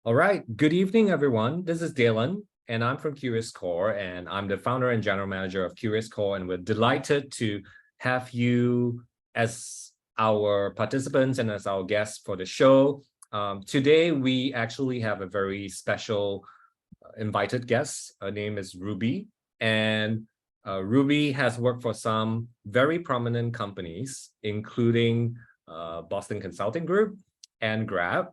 All right. Good evening, everyone. This is Daylon, and I'm from CuriousCore, and I'm the founder and general manager of CuriousCore, and we're delighted to have you as our participants and as our guests for the show. Today, we actually have a very special invited guest. Her name is Ruby, and Ruby has worked for some very prominent companies, including Boston Consulting Group and Grab.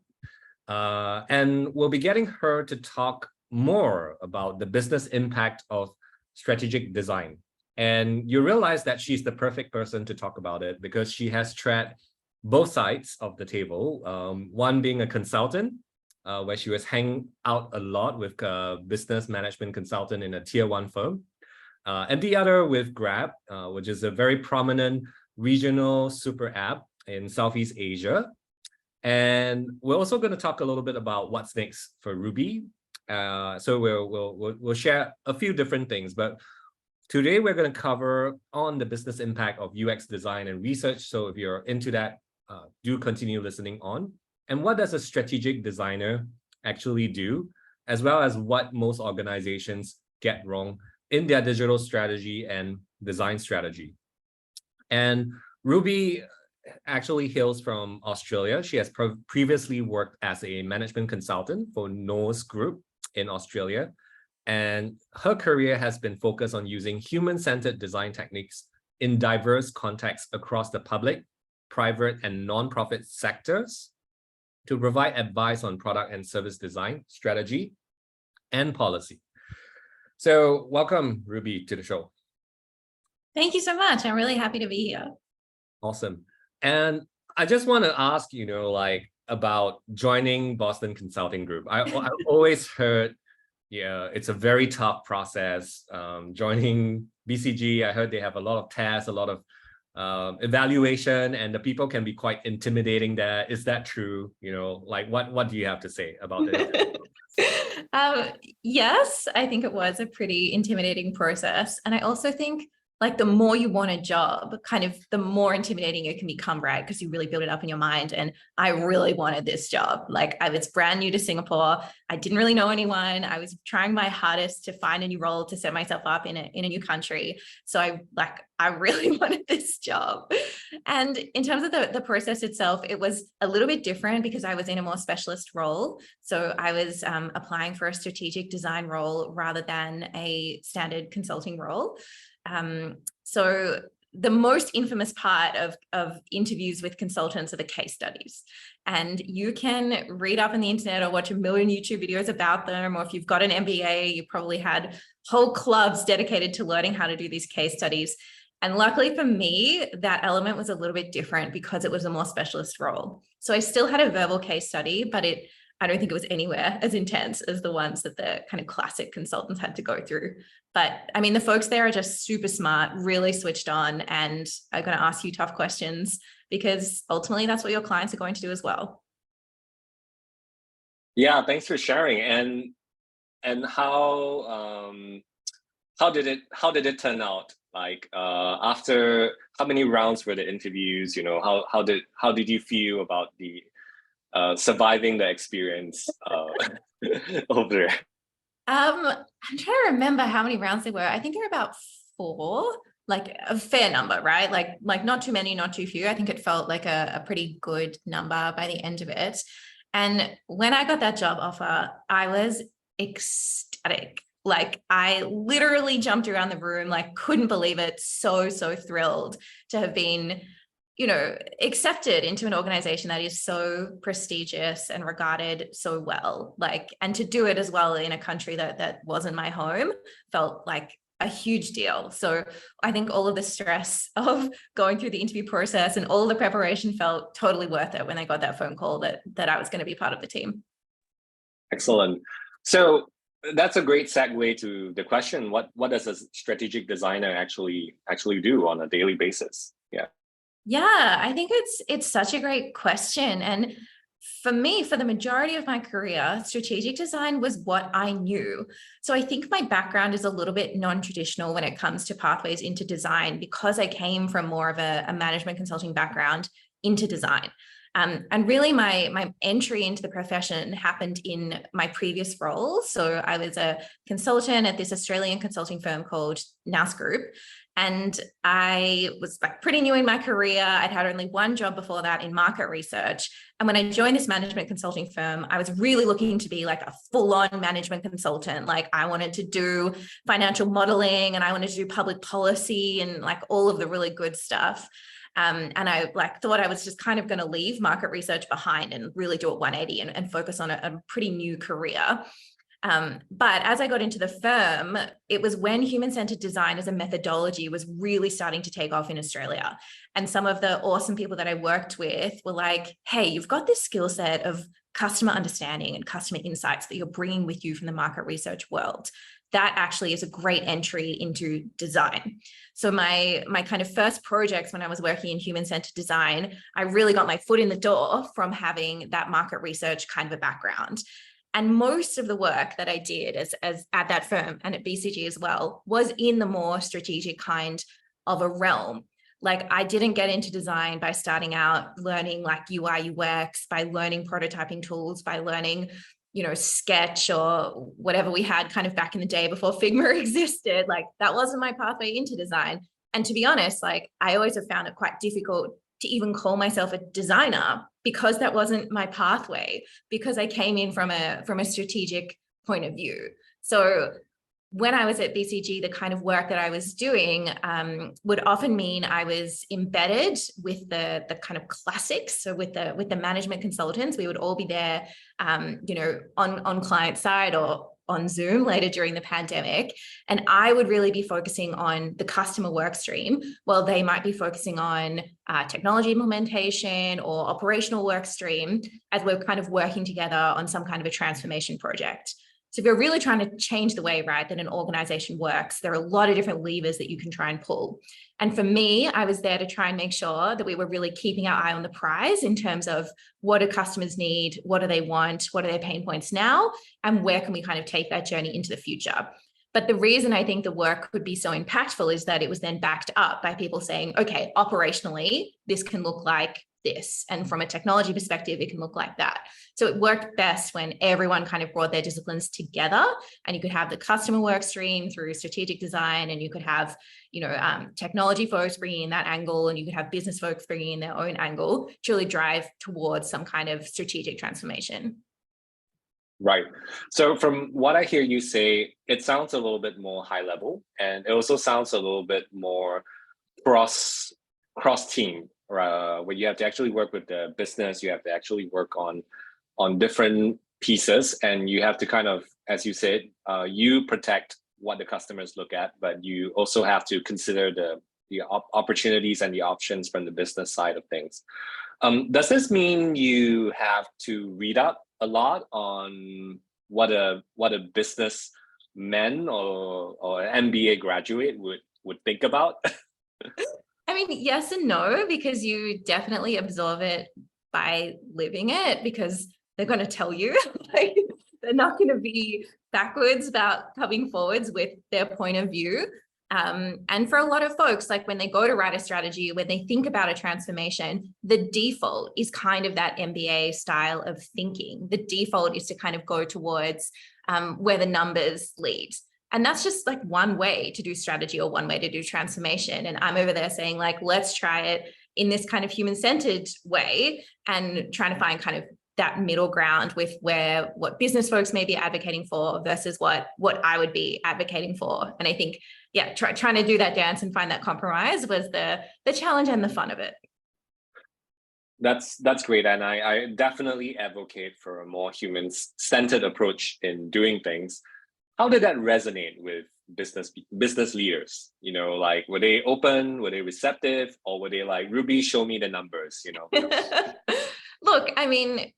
And we'll be getting her to talk more about the business impact of strategic design. And you realize that she's the perfect person to talk about it because she has tread both sides of the table, one being a consultant, where she was hanging out a lot with a business management consultant in a tier one firm, and the other with Grab, which is a very prominent regional super app in Southeast Asia. And we're also going to talk a little bit about what's next for Ruby. So we'll share a few different things, but today we're going to cover on the business impact of UX design and research. So if you're into that, do continue listening on. And what does a strategic designer actually do, as well as what most organizations get wrong in their digital strategy and design strategy. And Ruby actually hails from Australia. She has previously worked as a management consultant for Nous Group in Australia. And her career has been focused on using human-centered design techniques in diverse contexts across the public, private, and non-profit sectors to provide advice on product and service design, strategy, and policy. So welcome, Ruby, to the show. Thank you so much. I'm really happy to be here. Awesome. And I just want to ask, about joining Boston Consulting Group. I always heard, it's a very tough process. Joining BCG, I heard they have a lot of tests, a lot of evaluation, and the people can be quite intimidating there. Is that true? What do you have to say about it? Yes, I think it was a pretty intimidating process. And I also think the more you want a job, kind of the more intimidating it can become, right? Because you really build it up in your mind. And I really wanted this job. I was brand new to Singapore. I didn't really know anyone. I was trying my hardest to find a new role to set myself up in a new country. So I really wanted this job. And in terms of the process itself, it was a little bit different because I was in a more specialist role. So I was applying for a strategic design role rather than a standard consulting role. So the most infamous part of interviews with consultants are the case studies. And you can read up on the internet or watch a million YouTube videos about them. Or if you've got an MBA, you probably had whole clubs dedicated to learning how to do these case studies. And luckily for me, that element was a little bit different because it was a more specialist role. So I still had a verbal case study, but I don't think it was anywhere as intense as the ones that the kind of classic consultants had to go through. But I mean, the folks there are just super smart, really switched on, and are going to ask you tough questions because ultimately that's what your clients are going to do as well. Yeah, thanks for sharing. And how did it turn out? After how many rounds were the interviews? How did you feel about the surviving the experience over there? I'm trying to remember how many rounds there were. I think there were about 4, a fair number, right? Like not too many, not too few. I think it felt like a pretty good number by the end of it. And when I got that job offer, I was ecstatic. I literally jumped around the room, couldn't believe it. So thrilled to have been accepted into an organization that is so prestigious and regarded so well, and to do it as well in a country that wasn't my home felt like a huge deal. So I think all of the stress of going through the interview process and all the preparation felt totally worth it when I got that phone call that I was going to be part of the team. Excellent. So that's a great segue to the question. What does a strategic designer actually do on a daily basis? Yeah, I think it's such a great question. And for me, for the majority of my career, strategic design was what I knew. So I think my background is a little bit non-traditional when it comes to pathways into design because I came from more of a management consulting background into design. And really my entry into the profession happened in my previous role. So I was a consultant at this Australian consulting firm called Nous Group. And I was like pretty new in my career. I'd had only one job before that in market research. And when I joined this management consulting firm, I was really looking to be like a full-on management consultant. Like I wanted to do financial modeling and I wanted to do public policy and like all of the really good stuff. And I like thought I was just kind of going to leave market research behind and really do a 180 and focus on a pretty new career. But as I got into the firm, it was when human-centered design as a methodology was really starting to take off in Australia. And some of the awesome people that I worked with were like, hey, you've got this skill set of customer understanding and customer insights that you're bringing with you from the market research world. That actually is a great entry into design. So my kind of first projects when I was working in human-centered design, I really got my foot in the door from having that market research kind of a background. And most of the work that I did as at that firm and at BCG as well was in the more strategic kind of a realm. Like I didn't get into design by starting out learning like UI UX, by learning prototyping tools, by learning, Sketch or whatever we had kind of back in the day before Figma existed. Like that wasn't my pathway into design. And to be honest, like I always have found it quite difficult to even call myself a designer because that wasn't my pathway, because I came in from a strategic point of view. So when I was at BCG, the kind of work that I was doing would often mean I was embedded with the kind of classics. So with the management consultants, we would all be there, on client side or on Zoom later during the pandemic. And I would really be focusing on the customer work stream, while they might be focusing on technology implementation or operational work stream as we're kind of working together on some kind of a transformation project. So if you're really trying to change the way, right, that an organization works, there are a lot of different levers that you can try and pull. And for me, I was there to try and make sure that we were really keeping our eye on the prize in terms of what do customers need, what do they want, what are their pain points now, and where can we kind of take that journey into the future. But the reason I think the work could be so impactful is that it was then backed up by people saying, okay, operationally, this can look like this. And from a technology perspective, it can look like that. So it worked best when everyone kind of brought their disciplines together, and you could have the customer work stream through strategic design, and you could have, technology folks bringing in that angle, and you could have business folks bringing in their own angle to really drive towards some kind of strategic transformation. Right. So from what I hear you say, it sounds a little bit more high level, and it also sounds a little bit more cross team, where you have to actually work with the business, you have to actually work on different pieces, and you have to kind of, as you said, you protect what the customers look at, but you also have to consider the opportunities and the options from the business side of things. Does this mean you have to read up a lot on what a businessman or an MBA graduate would think about? I mean, yes and no, because you definitely absorb it by living it, because they're going to tell you. Like, they're not going to be backwards about coming forwards with their point of view. And for a lot of folks, like when they go to write a strategy, when they think about a transformation, the default is kind of that MBA style of thinking. The default is to kind of go towards where the numbers lead. And that's just like one way to do strategy or one way to do transformation. And I'm over there saying, like, let's try it in this kind of human-centered way, and trying to find kind of that middle ground with what business folks may be advocating for versus what I would be advocating for. And I think, yeah, trying to do that dance and find that compromise was the challenge and the fun of it. That's great. And I definitely advocate for a more human-centered approach in doing things. How did that resonate with business leaders? Like, were they open, were they receptive, or were they like, Ruby, show me the numbers, Look, I mean,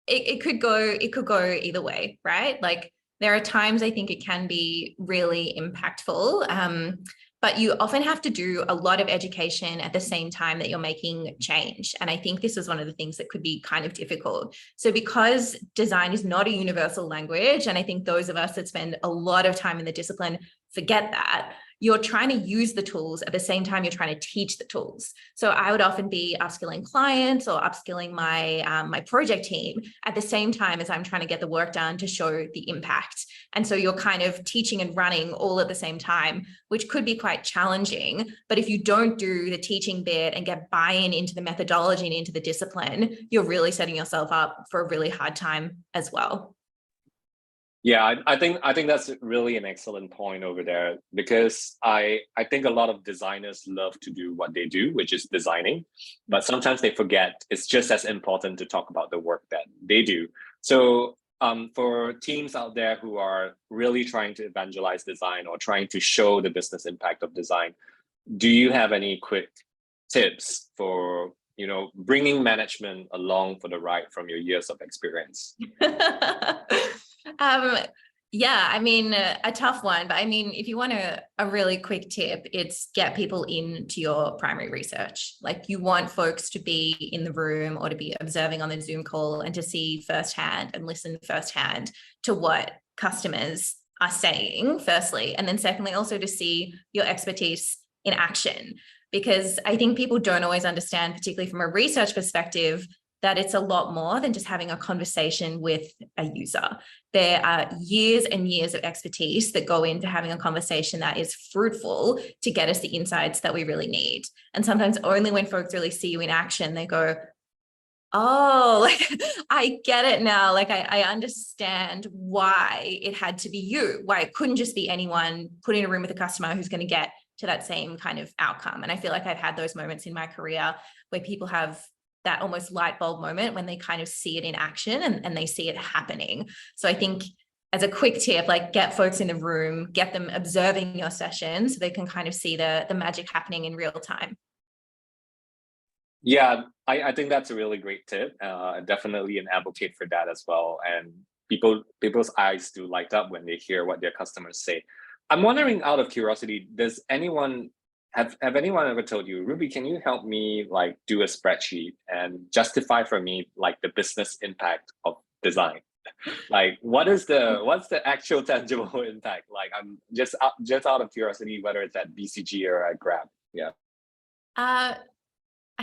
it could go either way, right? Like, there are times I think it can be really impactful, but you often have to do a lot of education at the same time that you're making change. And I think this is one of the things that could be kind of difficult. So because design is not a universal language, and I think those of us that spend a lot of time in the discipline forget that, you're trying to use the tools at the same time you're trying to teach the tools. So I would often be upskilling clients or upskilling my project team at the same time as I'm trying to get the work done to show the impact. And so you're kind of teaching and running all at the same time, which could be quite challenging. But if you don't do the teaching bit and get buy-in into the methodology and into the discipline, you're really setting yourself up for a really hard time as well. Yeah, I think that's really an excellent point over there, because I think a lot of designers love to do what they do, which is designing, but sometimes they forget it's just as important to talk about the work that they do. So for teams out there who are really trying to evangelize design or trying to show the business impact of design, do you have any quick tips for bringing management along for the ride from your years of experience? Yeah, I mean, a tough one, but I mean, if you want a really quick tip, it's get people into your primary research. Like, you want folks to be in the room or to be observing on the Zoom call and to see firsthand and listen firsthand to what customers are saying, firstly, and then secondly, also to see your expertise in action. Because I think people don't always understand, particularly from a research perspective, that it's a lot more than just having a conversation with a user. There are years and years of expertise that go into having a conversation that is fruitful to get us the insights that we really need. And sometimes only when folks really see you in action, they go, oh, like, I get it now. Like, I understand why it had to be you, why it couldn't just be anyone put in a room with a customer who's going to get to that same kind of outcome. And I feel like I've had those moments in my career where people have that almost light bulb moment when they kind of see it in action and they see it happening. So I think, as a quick tip, like, get folks in the room, get them observing your session so they can kind of see the magic happening in real time. Yeah, I think that's a really great tip. Definitely an advocate for that as well. And people's eyes do light up when they hear what their customers say. I'm wondering, out of curiosity, does anyone have anyone ever told you, Ruby, can you help me like do a spreadsheet and justify for me like the business impact of design? Like, what's the actual tangible impact? Like, I'm just out of curiosity, whether it's at BCG or at Grab. Yeah. I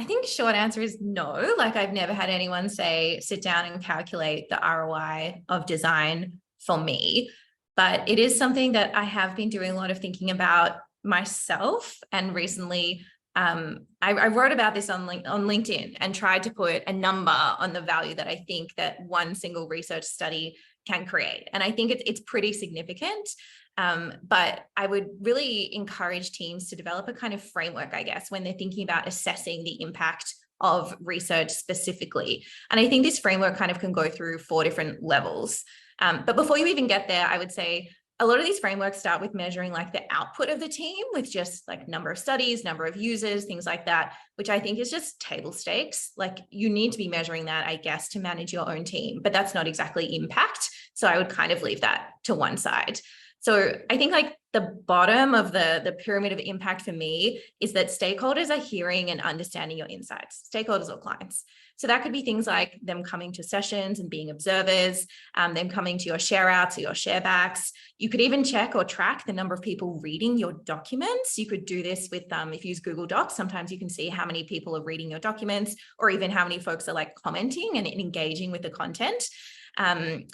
think short answer is no. Like, I've never had anyone say, sit down and calculate the ROI of design for me. But it is something that I have been doing a lot of thinking about myself. And recently, I wrote about this on LinkedIn and tried to put a number on the value that I think that one single research study can create. And I think it's pretty significant. But I would really encourage teams to develop a kind of framework, I guess, when they're thinking about assessing the impact of research specifically. And I think this framework kind of can go through 4 different levels. But before you even get there, I would say a lot of these frameworks start with measuring like the output of the team with just like number of studies, number of users, things like that, which I think is just table stakes. Like, you need to be measuring that, I guess, to manage your own team, but that's not exactly impact. So I would kind of leave that to one side. So I think like the bottom of the pyramid of impact for me is that stakeholders are hearing and understanding your insights, stakeholders or clients. So that could be things like them coming to sessions and being observers, them coming to your share outs or your share backs. You could even check or track the number of people reading your documents. You could do this with, if you use Google Docs, sometimes you can see how many people are reading your documents, or even how many folks are like commenting and engaging with the content.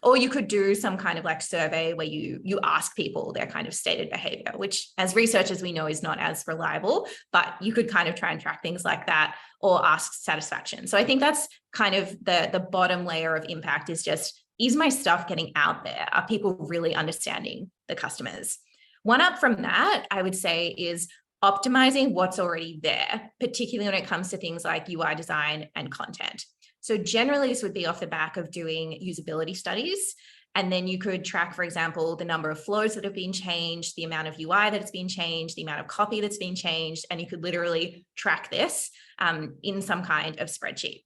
Or you could do some kind of like survey where you ask people their kind of stated behavior, which as researchers we know is not as reliable, but you could kind of try and track things like that, or ask satisfaction. So I think that's kind of the bottom layer of impact, is just, is my stuff getting out there? Are people really understanding the customers? One up from that, I would say, is optimizing what's already there, particularly when it comes to things like UI design and content. So generally, this would be off the back of doing usability studies. And then you could track, for example, the number of flows that have been changed, the amount of UI that's been changed, the amount of copy that's been changed. And you could literally track this in some kind of spreadsheet.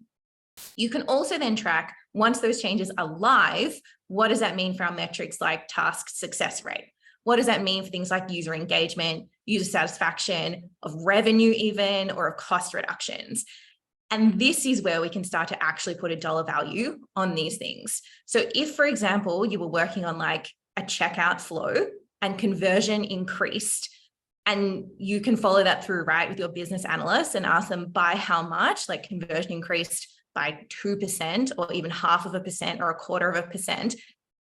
You can also then track, once those changes are live, what does that mean for our metrics like task success rate? What does that mean for things like user engagement, user satisfaction, of revenue even, or of cost reductions? And this is where we can start to actually put a dollar value on these things. So if, for example, you were working on like a checkout flow and conversion increased And you can follow that through, right, with your business analysts and ask them by how much, like conversion increased by 2% or even 0.5% or 0.25%.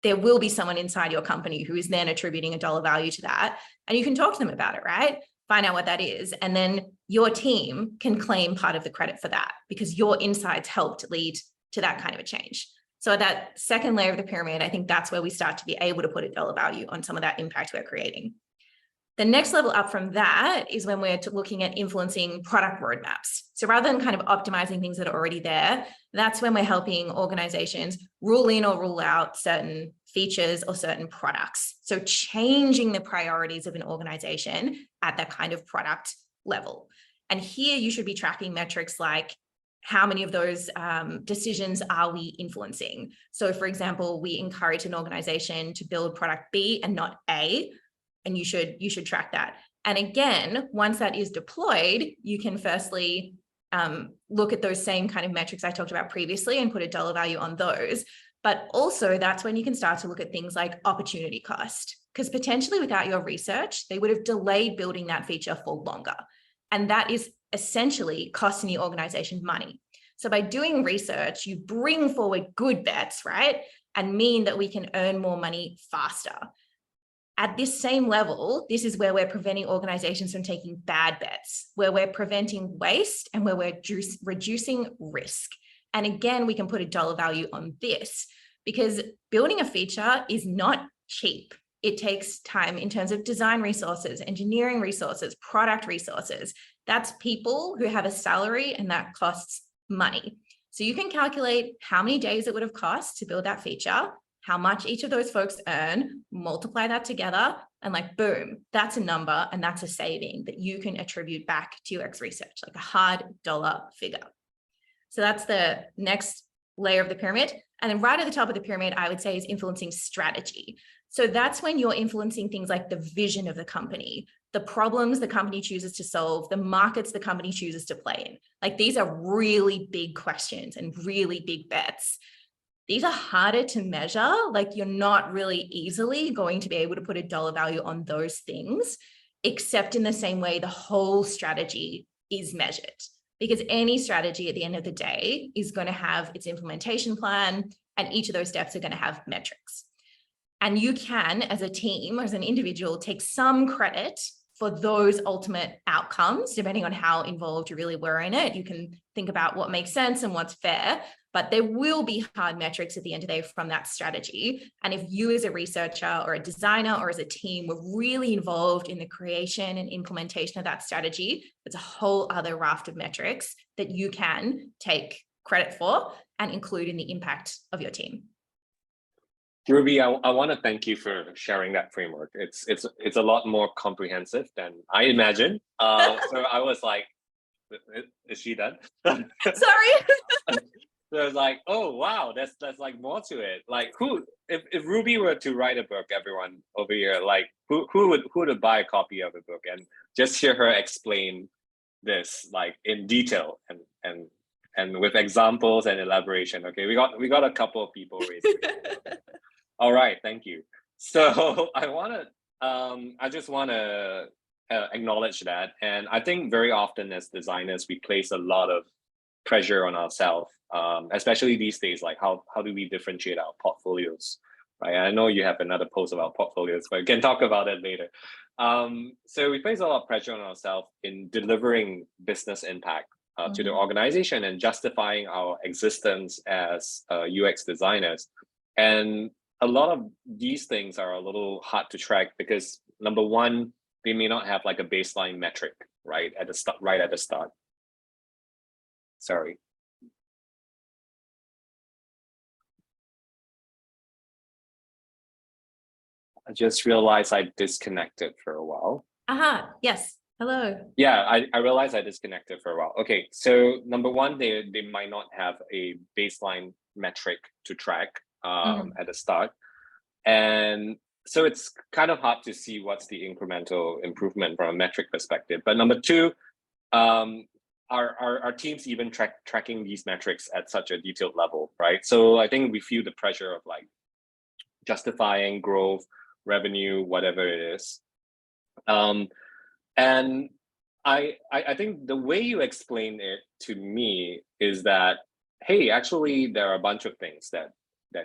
There will be someone inside your company who is then attributing a dollar value to that. And you can talk to them about it, right? Find out what that is. And then your team can claim part of the credit for that because your insights helped lead to that kind of a change. So at that second layer of the pyramid, I think that's where we start to be able to put a dollar value on some of that impact we're creating. The next level up from that is when we're looking at influencing product roadmaps. So rather than kind of optimizing things that are already there, that's when we're helping organizations rule in or rule out certain features or certain products. So changing the priorities of an organization at that kind of product level. And here you should be tracking metrics like how many of those decisions are we influencing? So for example, we encourage an organization to build product B and not A, and you should track that. And again, once that is deployed, you can firstly look at those same kind of metrics I talked about previously and put a dollar value on those. But also that's when you can start to look at things like opportunity cost, because potentially without your research, they would have delayed building that feature for longer. And that is essentially costing the organization money. So by doing research, you bring forward good bets, right? And mean that we can earn more money faster. At this same level, this is where we're preventing organizations from taking bad bets, where we're preventing waste and where we're reducing risk. And again, we can put a dollar value on this because building a feature is not cheap. It takes time in terms of design resources, engineering resources, product resources. That's people who have a salary and that costs money. So you can calculate how many days it would have cost to build that feature, how much each of those folks earn, multiply that together, and like, boom, that's a number and that's a saving that you can attribute back to your UX research, like a hard dollar figure. So that's the next layer of the pyramid. And then right at the top of the pyramid, I would say is influencing strategy. So that's when you're influencing things like the vision of the company, the problems the company chooses to solve, the markets the company chooses to play in. Like these are really big questions and really big bets. These are harder to measure. Like you're not really easily going to be able to put a dollar value on those things, except in the same way the whole strategy is measured. Because any strategy at the end of the day is going to have its implementation plan, and each of those steps are going to have metrics. And you can, as a team or as an individual, take some credit for those ultimate outcomes, depending on how involved you really were in it. You can think about what makes sense and what's fair, but there will be hard metrics at the end of the day from that strategy. And if you as a researcher or a designer or as a team were really involved in the creation and implementation of that strategy, it's a whole other raft of metrics that you can take credit for and include in the impact of your team. Ruby, I want to thank you for sharing that framework. It's a lot more comprehensive than I imagined. So I was like, is she done? Sorry. So I was like, oh wow, there's like more to it. Like if Ruby were to write a book, everyone over here, like who would buy a copy of a book and just hear her explain this like in detail and with examples and elaboration. Okay, we got a couple of people raising. All right, thank you. So I just want to acknowledge that. And I think very often as designers, we place a lot of pressure on ourselves, especially these days, like how do we differentiate our portfolios, right? I know you have another post about portfolios, but we can talk about it later. So we place a lot of pressure on ourselves in delivering business impact to the organization and justifying our existence as UX designers. And a lot of these things are a little hard to track because number one, they may not have like a baseline metric right at the start. Sorry. I just realized I disconnected for a while. Yes. Hello. Yeah, I realized I disconnected for a while. Okay, so number one, they might not have a baseline metric to track at the start. And so it's kind of hard to see what's the incremental improvement from a metric perspective. But number two, our teams even tracking these metrics at such a detailed level, right? So I think we feel the pressure of like justifying growth, revenue, whatever it is. And I think the way you explain it to me is that, hey, actually, there are a bunch of things that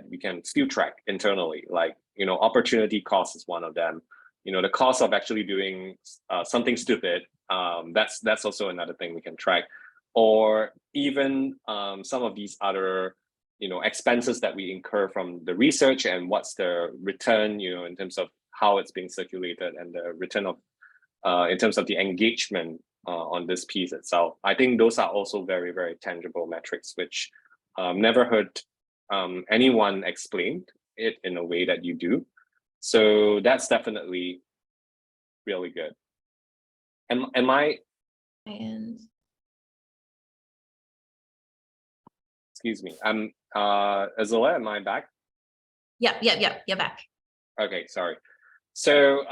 we can still track internally, like, opportunity cost is one of them. The cost of actually doing something stupid, that's also another thing we can track. Or even some of these other, expenses that we incur from the research, and what's the return, in terms of how it's being circulated, and the return of in terms of the engagement on this piece itself. I think those are also very, very tangible metrics, which never heard anyone explain it in a way that you do. So that's definitely really good. Am I? And Excuse me. Azalea, am I back? yeah, you're back. Okay, sorry. So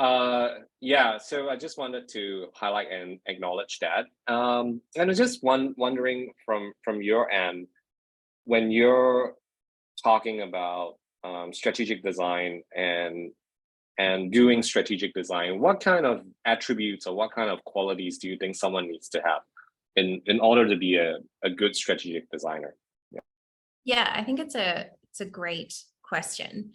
yeah, so I just wanted to highlight and acknowledge that. And I was just wondering from your end, when you're talking about strategic design and doing strategic design, what kind of attributes or what kind of qualities do you think someone needs to have in order to be a good strategic designer? Yeah, I think it's a great question.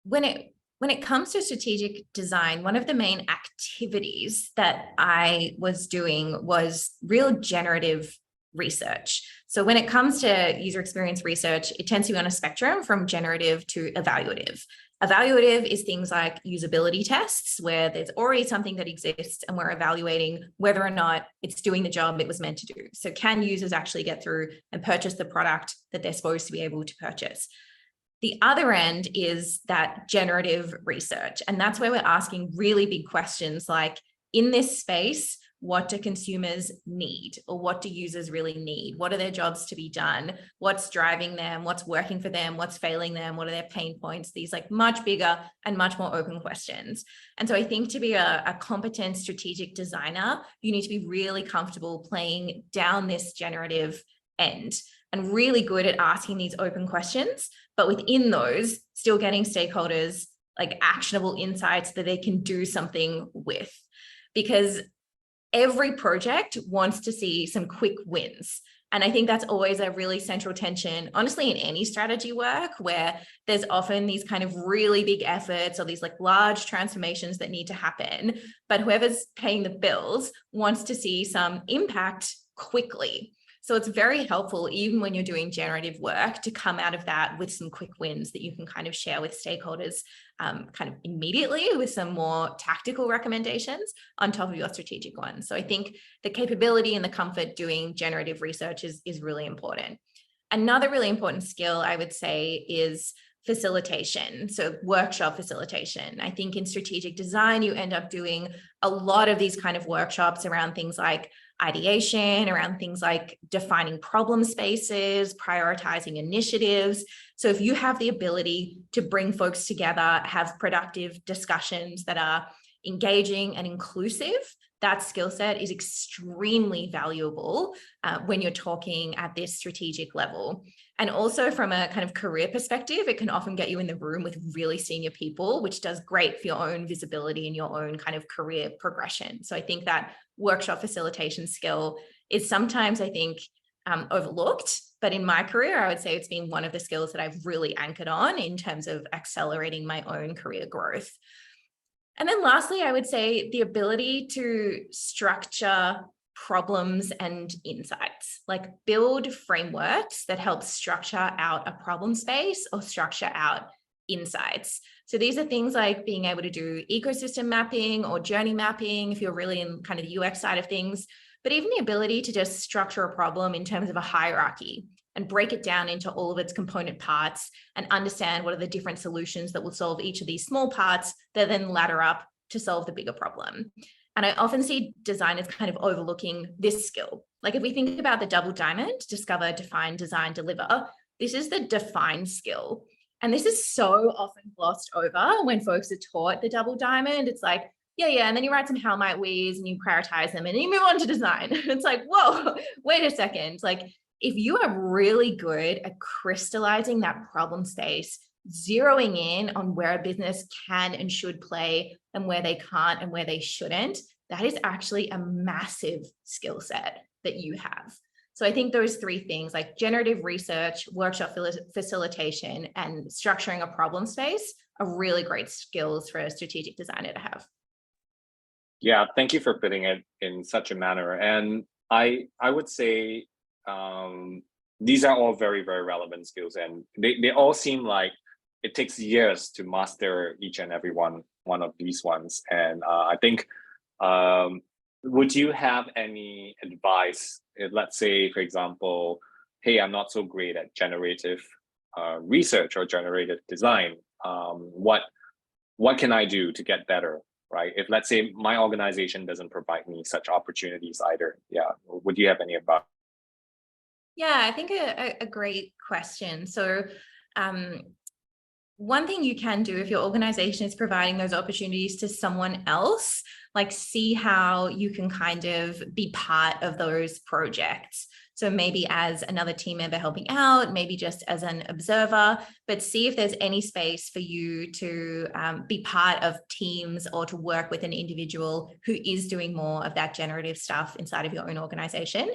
When it comes to strategic design, one of the main activities that I was doing was real generative research. So when it comes to user experience research, it tends to be on a spectrum from generative to evaluative. Evaluative is things like usability tests, where there's already something that exists and we're evaluating whether or not it's doing the job it was meant to do. So can users actually get through and purchase the product that they're supposed to be able to purchase? The other end is that generative research. And that's where we're asking really big questions like, in this space, what do consumers need? Or what do users really need? What are their jobs to be done? What's driving them? What's working for them? What's failing them? What are their pain points? These like much bigger and much more open questions. And so I think to be a competent strategic designer, you need to be really comfortable playing down this generative end and really good at asking these open questions, but within those, still getting stakeholders like actionable insights that they can do something with. Because every project wants to see some quick wins. And I think that's always a really central tension, honestly, in any strategy work, where there's often these kind of really big efforts or these like large transformations that need to happen. But whoever's paying the bills wants to see some impact quickly. So it's very helpful, even when you're doing generative work, to come out of that with some quick wins that you can kind of share with stakeholders kind of immediately, with some more tactical recommendations on top of your strategic ones. So I think the capability and the comfort doing generative research is really important. Another really important skill, I would say, is facilitation. So workshop facilitation. I think in strategic design, you end up doing a lot of these kind of workshops around things like ideation, around things like defining problem spaces, prioritizing initiatives. So if you have the ability to bring folks together, have productive discussions that are engaging and inclusive, that skill set is extremely valuable when you're talking at this strategic level. And also from a kind of career perspective, it can often get you in the room with really senior people, which does great for your own visibility and your own kind of career progression. So I think that workshop facilitation skill is sometimes, I think, overlooked. But in my career, I would say it's been one of the skills that I've really anchored on in terms of accelerating my own career growth. And then lastly, I would say the ability to structure problems and insights, like build frameworks that help structure out a problem space or structure out insights. So these are things like being able to do ecosystem mapping or journey mapping if you're really in kind of the UX side of things, but even the ability to just structure a problem in terms of a hierarchy and break it down into all of its component parts and understand what are the different solutions that will solve each of these small parts that then ladder up to solve the bigger problem. And I often see designers kind of overlooking this skill. Like if we think about the double diamond, discover, define, design, deliver, this is the define skill. And this is so often glossed over when folks are taught the double diamond. It's like, yeah, and then you write some how might we's and you prioritize them and then you move on to design. It's like, whoa, wait a second. Like if you are really good at crystallizing that problem space zeroing in on where a business can and should play and where they can't and where they shouldn't, that is actually a massive skill set that you have. So I think those three things, like generative research, workshop facilitation, and structuring a problem space, are really great skills for a strategic designer to have. Yeah, thank you for putting it in such a manner. And I would say these are all very, very relevant skills, and they all seem like it takes years to master each and every one of these ones. And I think, would you have any advice if, let's say, for example, hey, I'm not so great at generative research or generative design. What can I do to get better? Right? If, let's say, my organization doesn't provide me such opportunities either. Yeah. Would you have any advice? Yeah, I think a great question. So one thing you can do if your organization is providing those opportunities to someone else, like see how you can kind of be part of those projects. So maybe as another team member helping out, maybe just as an observer, but see if there's any space for you to be part of teams or to work with an individual who is doing more of that generative stuff inside of your own organization.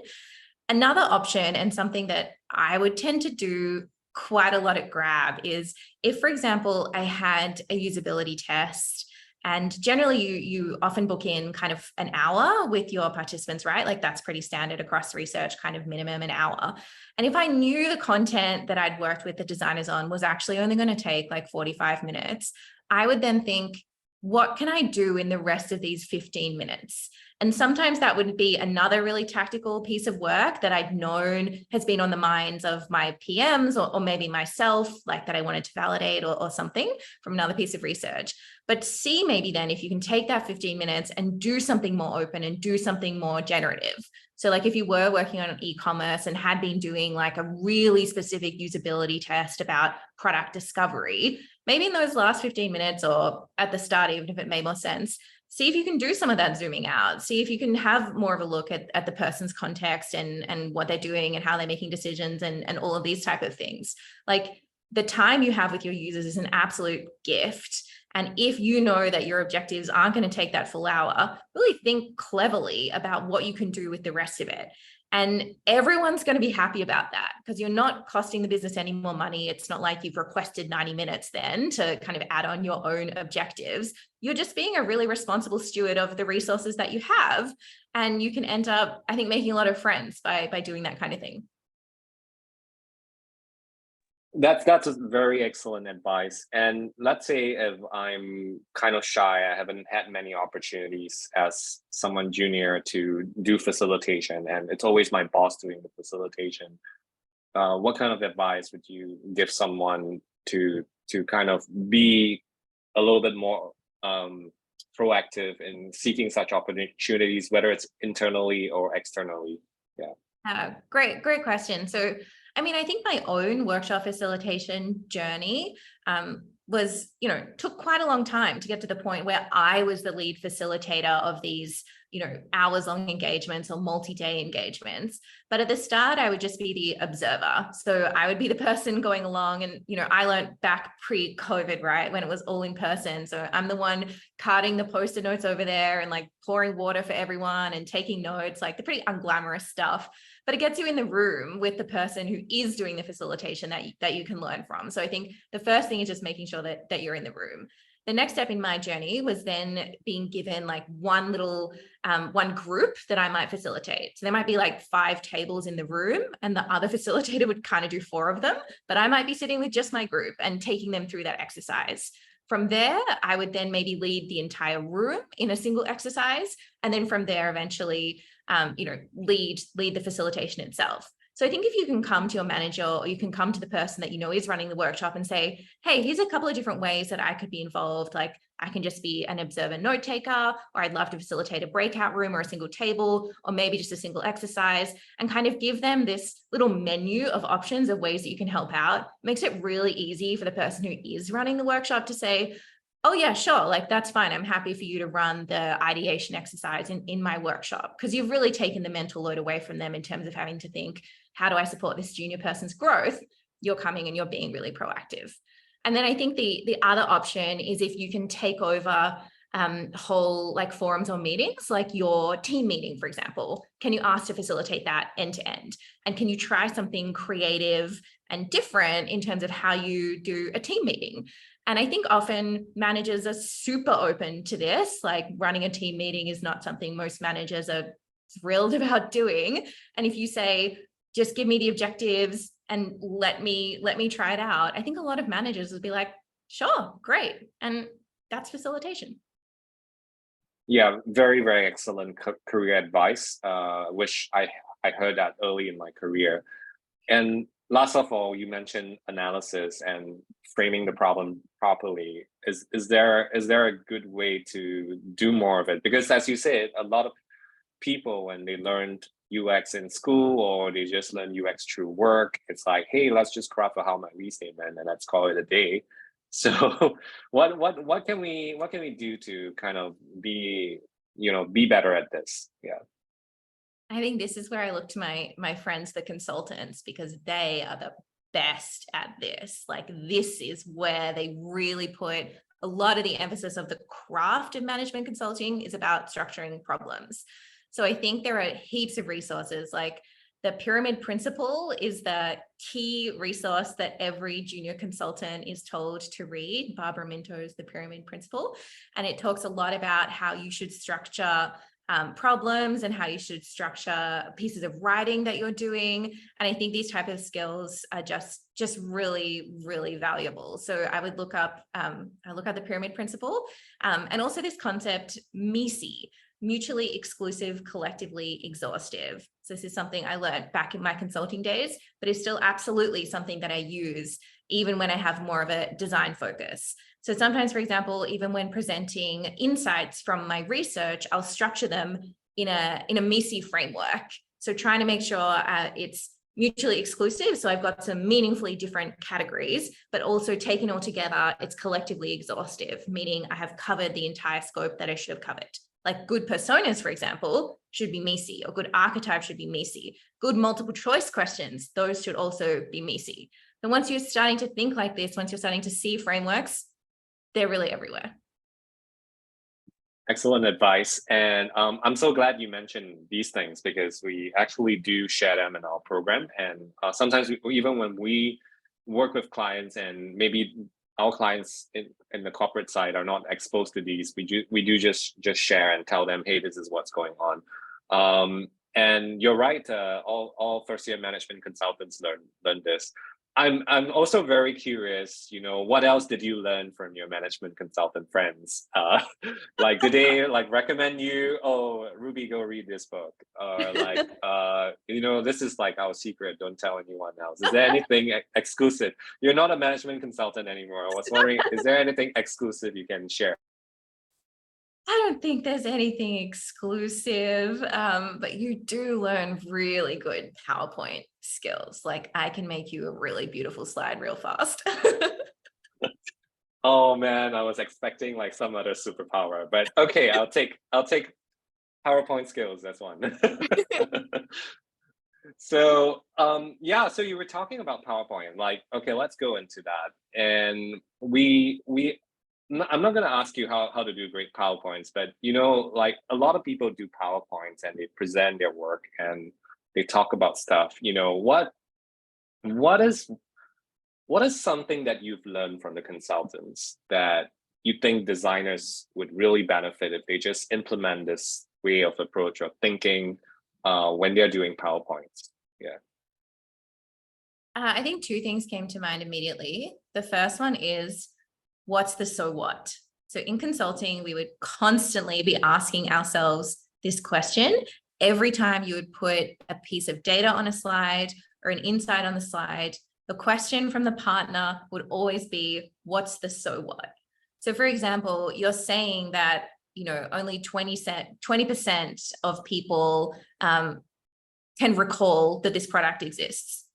Another option, and something that I would tend to do quite a lot at Grab, is if, for example, I had a usability test, and generally you often book in kind of an hour with your participants, right? Like that's pretty standard across research, kind of minimum an hour. And if I knew the content that I'd worked with the designers on was actually only going to take like 45 minutes, I would then think, what can I do in the rest of these 15 minutes? And sometimes that would be another really tactical piece of work that I'd known has been on the minds of my PMs or maybe myself, like that I wanted to validate or something from another piece of research. But see maybe then if you can take that 15 minutes and do something more open and do something more generative. So like if you were working on e-commerce and had been doing like a really specific usability test about product discovery, maybe in those last 15 minutes or at the start, even if it made more sense, see if you can do some of that zooming out. See if you can have more of a look at the person's context and what they're doing and how they're making decisions and all of these type of things. Like the time you have with your users is an absolute gift. And if you know that your objectives aren't going to take that full hour, really think cleverly about what you can do with the rest of it. And everyone's going to be happy about that because you're not costing the business any more money. It's not like you've requested 90 minutes then to kind of add on your own objectives. You're just being a really responsible steward of the resources that you have. And you can end up, I think, making a lot of friends by doing that kind of thing. That's a very excellent advice. And let's say if I'm kind of shy, I haven't had many opportunities as someone junior to do facilitation, and it's always my boss doing the facilitation. What kind of advice would you give someone to kind of be a little bit more proactive in seeking such opportunities, whether it's internally or externally? Yeah. Great question. So I mean, I think my own workshop facilitation journey was, took quite a long time to get to the point where I was the lead facilitator of these, hours-long engagements or multi-day engagements. But at the start, I would just be the observer. So I would be the person going along and, I learned back pre-COVID, right, when it was all in person. So I'm the one carting the Post-it notes over there and like pouring water for everyone and taking notes, like the pretty unglamorous stuff. But it gets you in the room with the person who is doing the facilitation that you can learn from. So I think the first thing is just making sure that you're in the room. The next step in my journey was then being given like one group that I might facilitate. So there might be like 5 tables in the room and the other facilitator would kind of do 4 of them, but I might be sitting with just my group and taking them through that exercise. From there, I would then maybe lead the entire room in a single exercise. And then from there, eventually, lead the facilitation itself. So I think if you can come to your manager or you can come to the person that is running the workshop and say, hey, here's a couple of different ways that I could be involved. Like I can just be an observer note taker, or I'd love to facilitate a breakout room or a single table, or maybe just a single exercise, and kind of give them this little menu of options of ways that you can help out. Makes it really easy for the person who is running the workshop to say, oh yeah, sure. Like that's fine. I'm happy for you to run the ideation exercise in my workshop, because you've really taken the mental load away from them in terms of having to think, how do I support this junior person's growth? You're coming and you're being really proactive. And then I think the other option is if you can take over whole like forums or meetings, like your team meeting, for example, can you ask to facilitate that end to end? And can you try something creative and different in terms of how you do a team meeting? And I think often managers are super open to this. Like running a team meeting is not something most managers are thrilled about doing. And if you say, just give me the objectives and let me try it out, I think a lot of managers would be like, sure, great. And that's facilitation. Yeah, very, very excellent career advice. Wish I heard that early in my career. And last of all, you mentioned analysis and framing the problem properly. Is there a good way to do more of it? Because as you said, a lot of people, when they learned UX in school or they just learn UX through work, it's like, hey, let's just craft a how might we statement and let's call it a day. So what can we do to kind of be better at this? Yeah. I think this is where I look to my friends, the consultants, because they are the best at this. Like this is where they really put a lot of the emphasis of the craft of management consulting is about structuring problems. So I think there are heaps of resources, like the pyramid principle is the key resource that every junior consultant is told to read. Barbara Minto's The Pyramid Principle. And it talks a lot about how you should structure problems and how you should structure pieces of writing that you're doing. And I think these type of skills are just really, really valuable. So I would look up the pyramid principle and also this concept, MECE, mutually exclusive, collectively exhaustive. So this is something I learned back in my consulting days, but it's still absolutely something that I use even when I have more of a design focus. So sometimes, for example, even when presenting insights from my research, I'll structure them in a MECE framework. So trying to make sure it's mutually exclusive. So I've got some meaningfully different categories, but also taken all together, it's collectively exhaustive, meaning I have covered the entire scope that I should have covered. Like good personas, for example, should be MECE, or good archetypes should be MECE. Good multiple choice questions, those should also be MECE. And once you're starting to think like this, once you're starting to see frameworks, they're really everywhere. Excellent advice. And I'm so glad you mentioned these things because we actually do share them in our program. And sometimes even when we work with clients and maybe our clients in the corporate side are not exposed to these, we do just share and tell them, hey, this is what's going on. And you're right, all first year management consultants learn this. I'm also very curious, what else did you learn from your management consultant friends? Like, did they recommend you, oh, Ruby, go read this book? Or this is like our secret, don't tell anyone else. Is there anything exclusive? You're not a management consultant anymore. I was wondering, is there anything exclusive you can share? I don't think there's anything exclusive, but you do learn really good PowerPoint skills. Like I can make you a really beautiful slide real fast. Oh man, I was expecting like some other superpower, but okay, I'll take PowerPoint skills. That's one. So so you were talking about PowerPoint. Like, okay, let's go into that. And I'm not going to ask you how to do great PowerPoints, but like a lot of people do PowerPoints and they present their work and they talk about stuff. What is something that you've learned from the consultants that you think designers would really benefit if they just implement this way of approach or thinking when they're doing PowerPoints? Yeah. I think two things came to mind immediately. The first one is, what's the so what? So in consulting, we would constantly be asking ourselves this question. Every time you would put a piece of data on a slide or an insight on the slide, the question from the partner would always be, what's the so what? So for example, you're saying that, only 20% of people can recall that this product exists.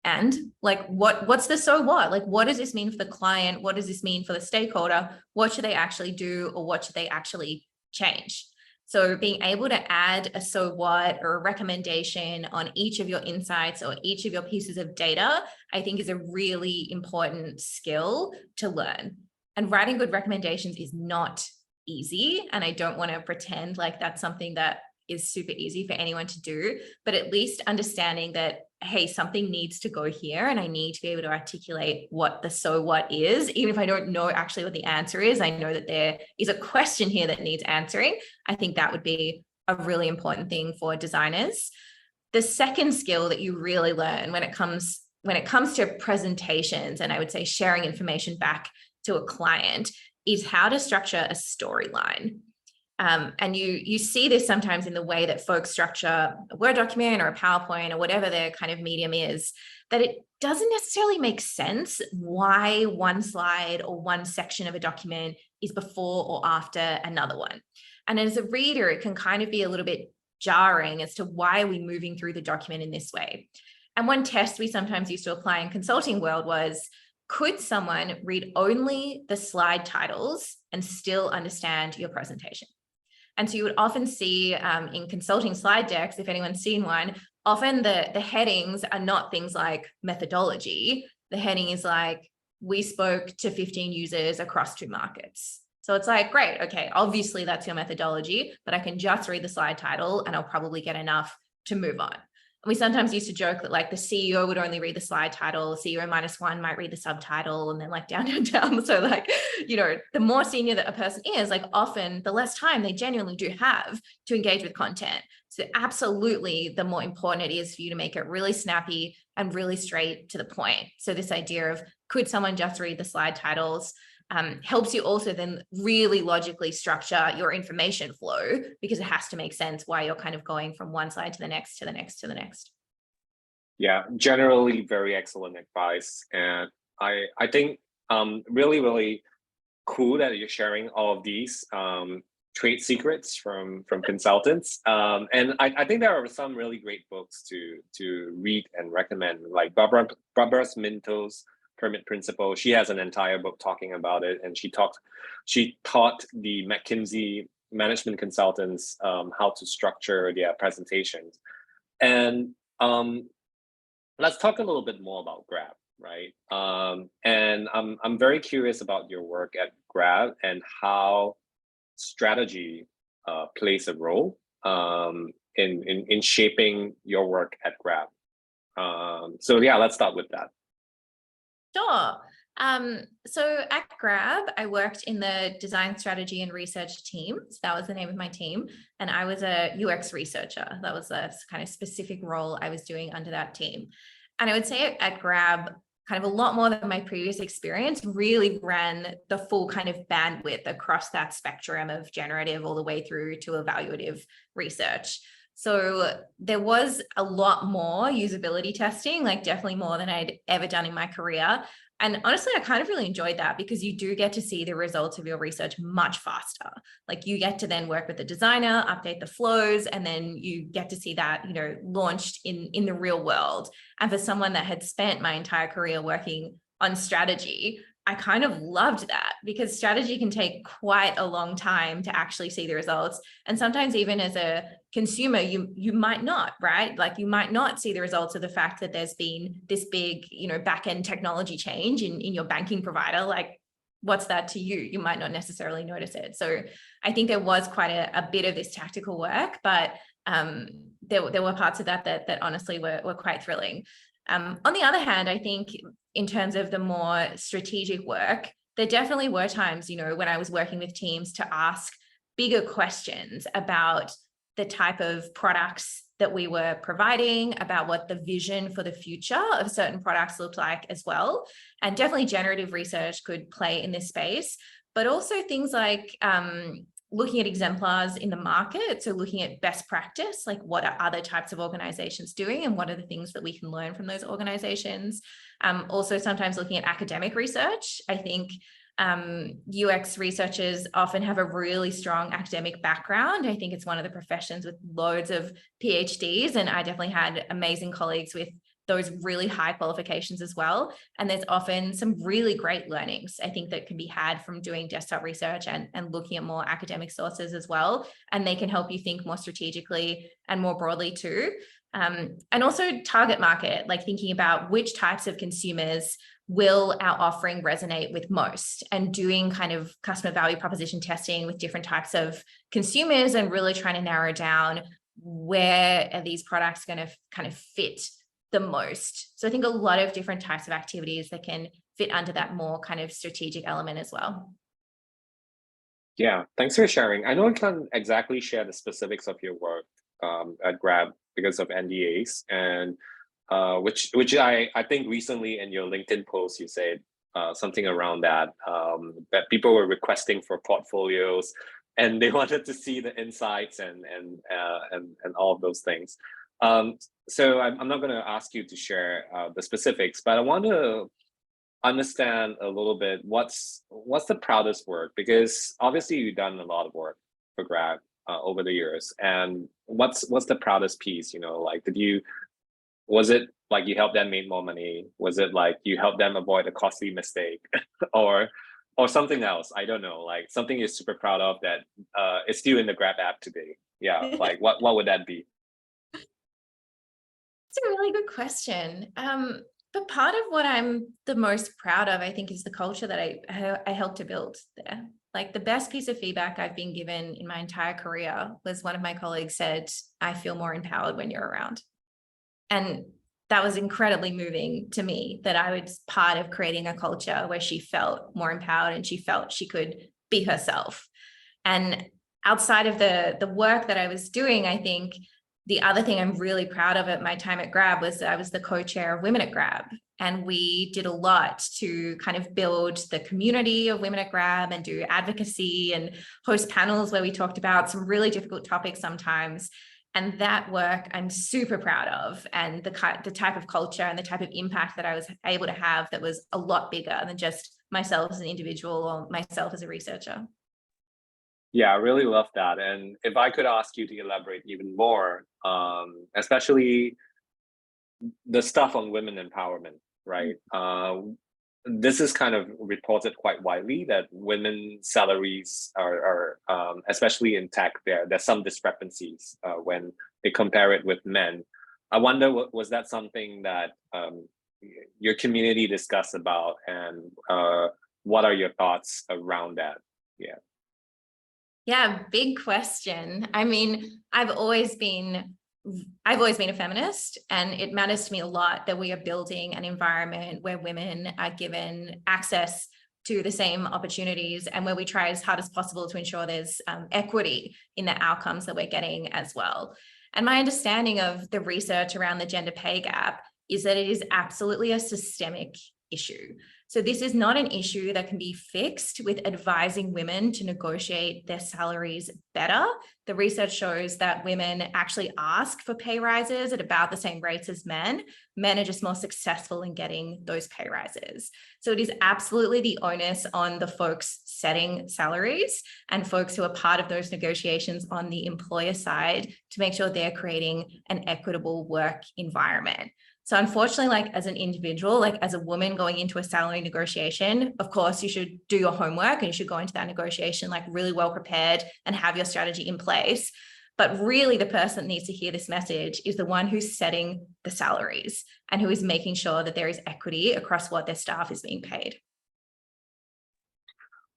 And like, what's the so what? Like, what does this mean for the client? What does this mean for the stakeholder? What should they actually do, or what should they actually change? So being able to add a so what or a recommendation on each of your insights or each of your pieces of data, I think is a really important skill to learn. And writing good recommendations is not easy. And I don't want to pretend like that's something that is super easy for anyone to do, but at least understanding that, hey, something needs to go here and I need to be able to articulate what the so what is. Even if I don't know actually what the answer is, I know that there is a question here that needs answering. I think that would be a really important thing for designers. The second skill that you really learn when it comes to presentations, and I would say sharing information back to a client, is how to structure a storyline. And you see this sometimes in the way that folks structure a Word document or a PowerPoint or whatever their kind of medium is, that it doesn't necessarily make sense why one slide or one section of a document is before or after another one. And as a reader, it can kind of be a little bit jarring as to why are we moving through the document in this way. And one test we sometimes used to apply in consulting world was, could someone read only the slide titles and still understand your presentation? And so you would often see in consulting slide decks, if anyone's seen one, often the headings are not things like methodology. The heading is like, we spoke to 15 users across 2 markets. So it's like, great, okay, obviously that's your methodology, but I can just read the slide title and I'll probably get enough to move on. We sometimes used to joke that like the CEO would only read the slide title, CEO -1 might read the subtitle, and then like down. So like, the more senior that a person is, like often the less time they genuinely do have to engage with content. So absolutely, the more important it is for you to make it really snappy and really straight to the point. So this idea of, could someone just read the slide titles, helps you also then really logically structure your information flow, because it has to make sense why you're kind of going from one slide to the next, to the next, to the next. Yeah, generally very excellent advice. And I think really, really cool that you're sharing all of these trade secrets from consultants. And I think there are some really great books to read and recommend, like Barbara Minto's Pyramid Principle. She has an entire book talking about it, and she taught the McKinsey management consultants how to structure their presentations. And let's talk a little bit more about Grab, right? And I'm very curious about your work at Grab and how strategy plays a role in shaping your work at Grab. So yeah, let's start with that. Sure. So at Grab, I worked in the design strategy and research team. So that was the name of my team. And I was a UX researcher. That was a kind of specific role I was doing under that team. And I would say at Grab, kind of a lot more than my previous experience, really ran the full kind of bandwidth across that spectrum of generative all the way through to evaluative research. So there was a lot more usability testing, like definitely more than I'd ever done in my career. And honestly, I kind of really enjoyed that, because you do get to see the results of your research much faster. Like you get to then work with the designer, update the flows, and then you get to see that, launched in the real world. And for someone that had spent my entire career working on strategy, I kind of loved that, because strategy can take quite a long time to actually see the results. And sometimes even as a consumer, you might not, right? Like you might not see the results of the fact that there's been this big, back-end technology change in your banking provider. Like, what's that to you? You might not necessarily notice it. So I think there was quite a bit of this tactical work, but there were parts of that honestly were quite thrilling. On the other hand, I think in terms of the more strategic work, there definitely were times, when I was working with teams to ask bigger questions about the type of products that we were providing, about what the vision for the future of certain products looked like as well. And definitely generative research could play in this space, but also things like looking at exemplars in the market. So looking at best practice, like what are other types of organizations doing and what are the things that we can learn from those organizations. Also sometimes looking at academic research. I think UX researchers often have a really strong academic background. I think it's one of the professions with loads of PhDs, and I definitely had amazing colleagues with those really high qualifications as well. And there's often some really great learnings, I think, that can be had from doing desktop research and looking at more academic sources as well. And they can help you think more strategically and more broadly too. And also target market, like thinking about which types of consumers will our offering resonate with most, and doing kind of customer value proposition testing with different types of consumers and really trying to narrow down where are these products going to kind of fit the most. So I think a lot of different types of activities that can fit under that more kind of strategic element as well. Yeah, thanks for sharing. I know you can't exactly share the specifics of your work at Grab because of NDAs, and which I think recently in your LinkedIn post you said something around that people were requesting for portfolios and they wanted to see the insights and all of those things. So I'm not going to ask you to share the specifics, but I want to understand a little bit what's the proudest work, because obviously you've done a lot of work for Grab over the years, and what's the proudest piece? You know, like was it like you helped them make more money? Was it like you helped them avoid a costly mistake, or something else? I don't know, like something you're super proud of that is still in the Grab app today. Yeah, like what would that be? It's a really good question. But part of what I'm the most proud of, I think, is the culture that I helped to build there. Like the best piece of feedback I've been given in my entire career was one of my colleagues said, "I feel more empowered when you're around." And that was incredibly moving to me, that I was part of creating a culture where she felt more empowered and she felt she could be herself. And outside of the work that I was doing, I think the other thing I'm really proud of at my time at Grab was that I was the co-chair of Women at Grab. And we did a lot to kind of build the community of women at Grab and do advocacy and host panels where we talked about some really difficult topics sometimes. And that work I'm super proud of, and the type of culture and the type of impact that I was able to have that was a lot bigger than just myself as an individual or myself as a researcher. Yeah, I really love that. And if I could ask you to elaborate even more, especially the stuff on women empowerment, right? This is kind of reported quite widely that women's salaries are especially in tech, there's some discrepancies when they compare it with men. I wonder, was that something that your community discussed about, and what are your thoughts around that? Yeah, big question. I mean, I've always been a feminist, and it matters to me a lot that we are building an environment where women are given access to the same opportunities, and where we try as hard as possible to ensure there's equity in the outcomes that we're getting as well. And my understanding of the research around the gender pay gap is that it is absolutely a systemic issue. So this is not an issue that can be fixed with advising women to negotiate their salaries better. The research shows that women actually ask for pay rises at about the same rates as men. Men are just more successful in getting those pay rises. So it is absolutely the onus on the folks setting salaries and folks who are part of those negotiations on the employer side to make sure they're creating an equitable work environment. So unfortunately, like as an individual, like as a woman going into a salary negotiation, of course, you should do your homework and you should go into that negotiation like really well prepared and have your strategy in place. But really the person that needs to hear this message is the one who's setting the salaries and who is making sure that there is equity across what their staff is being paid.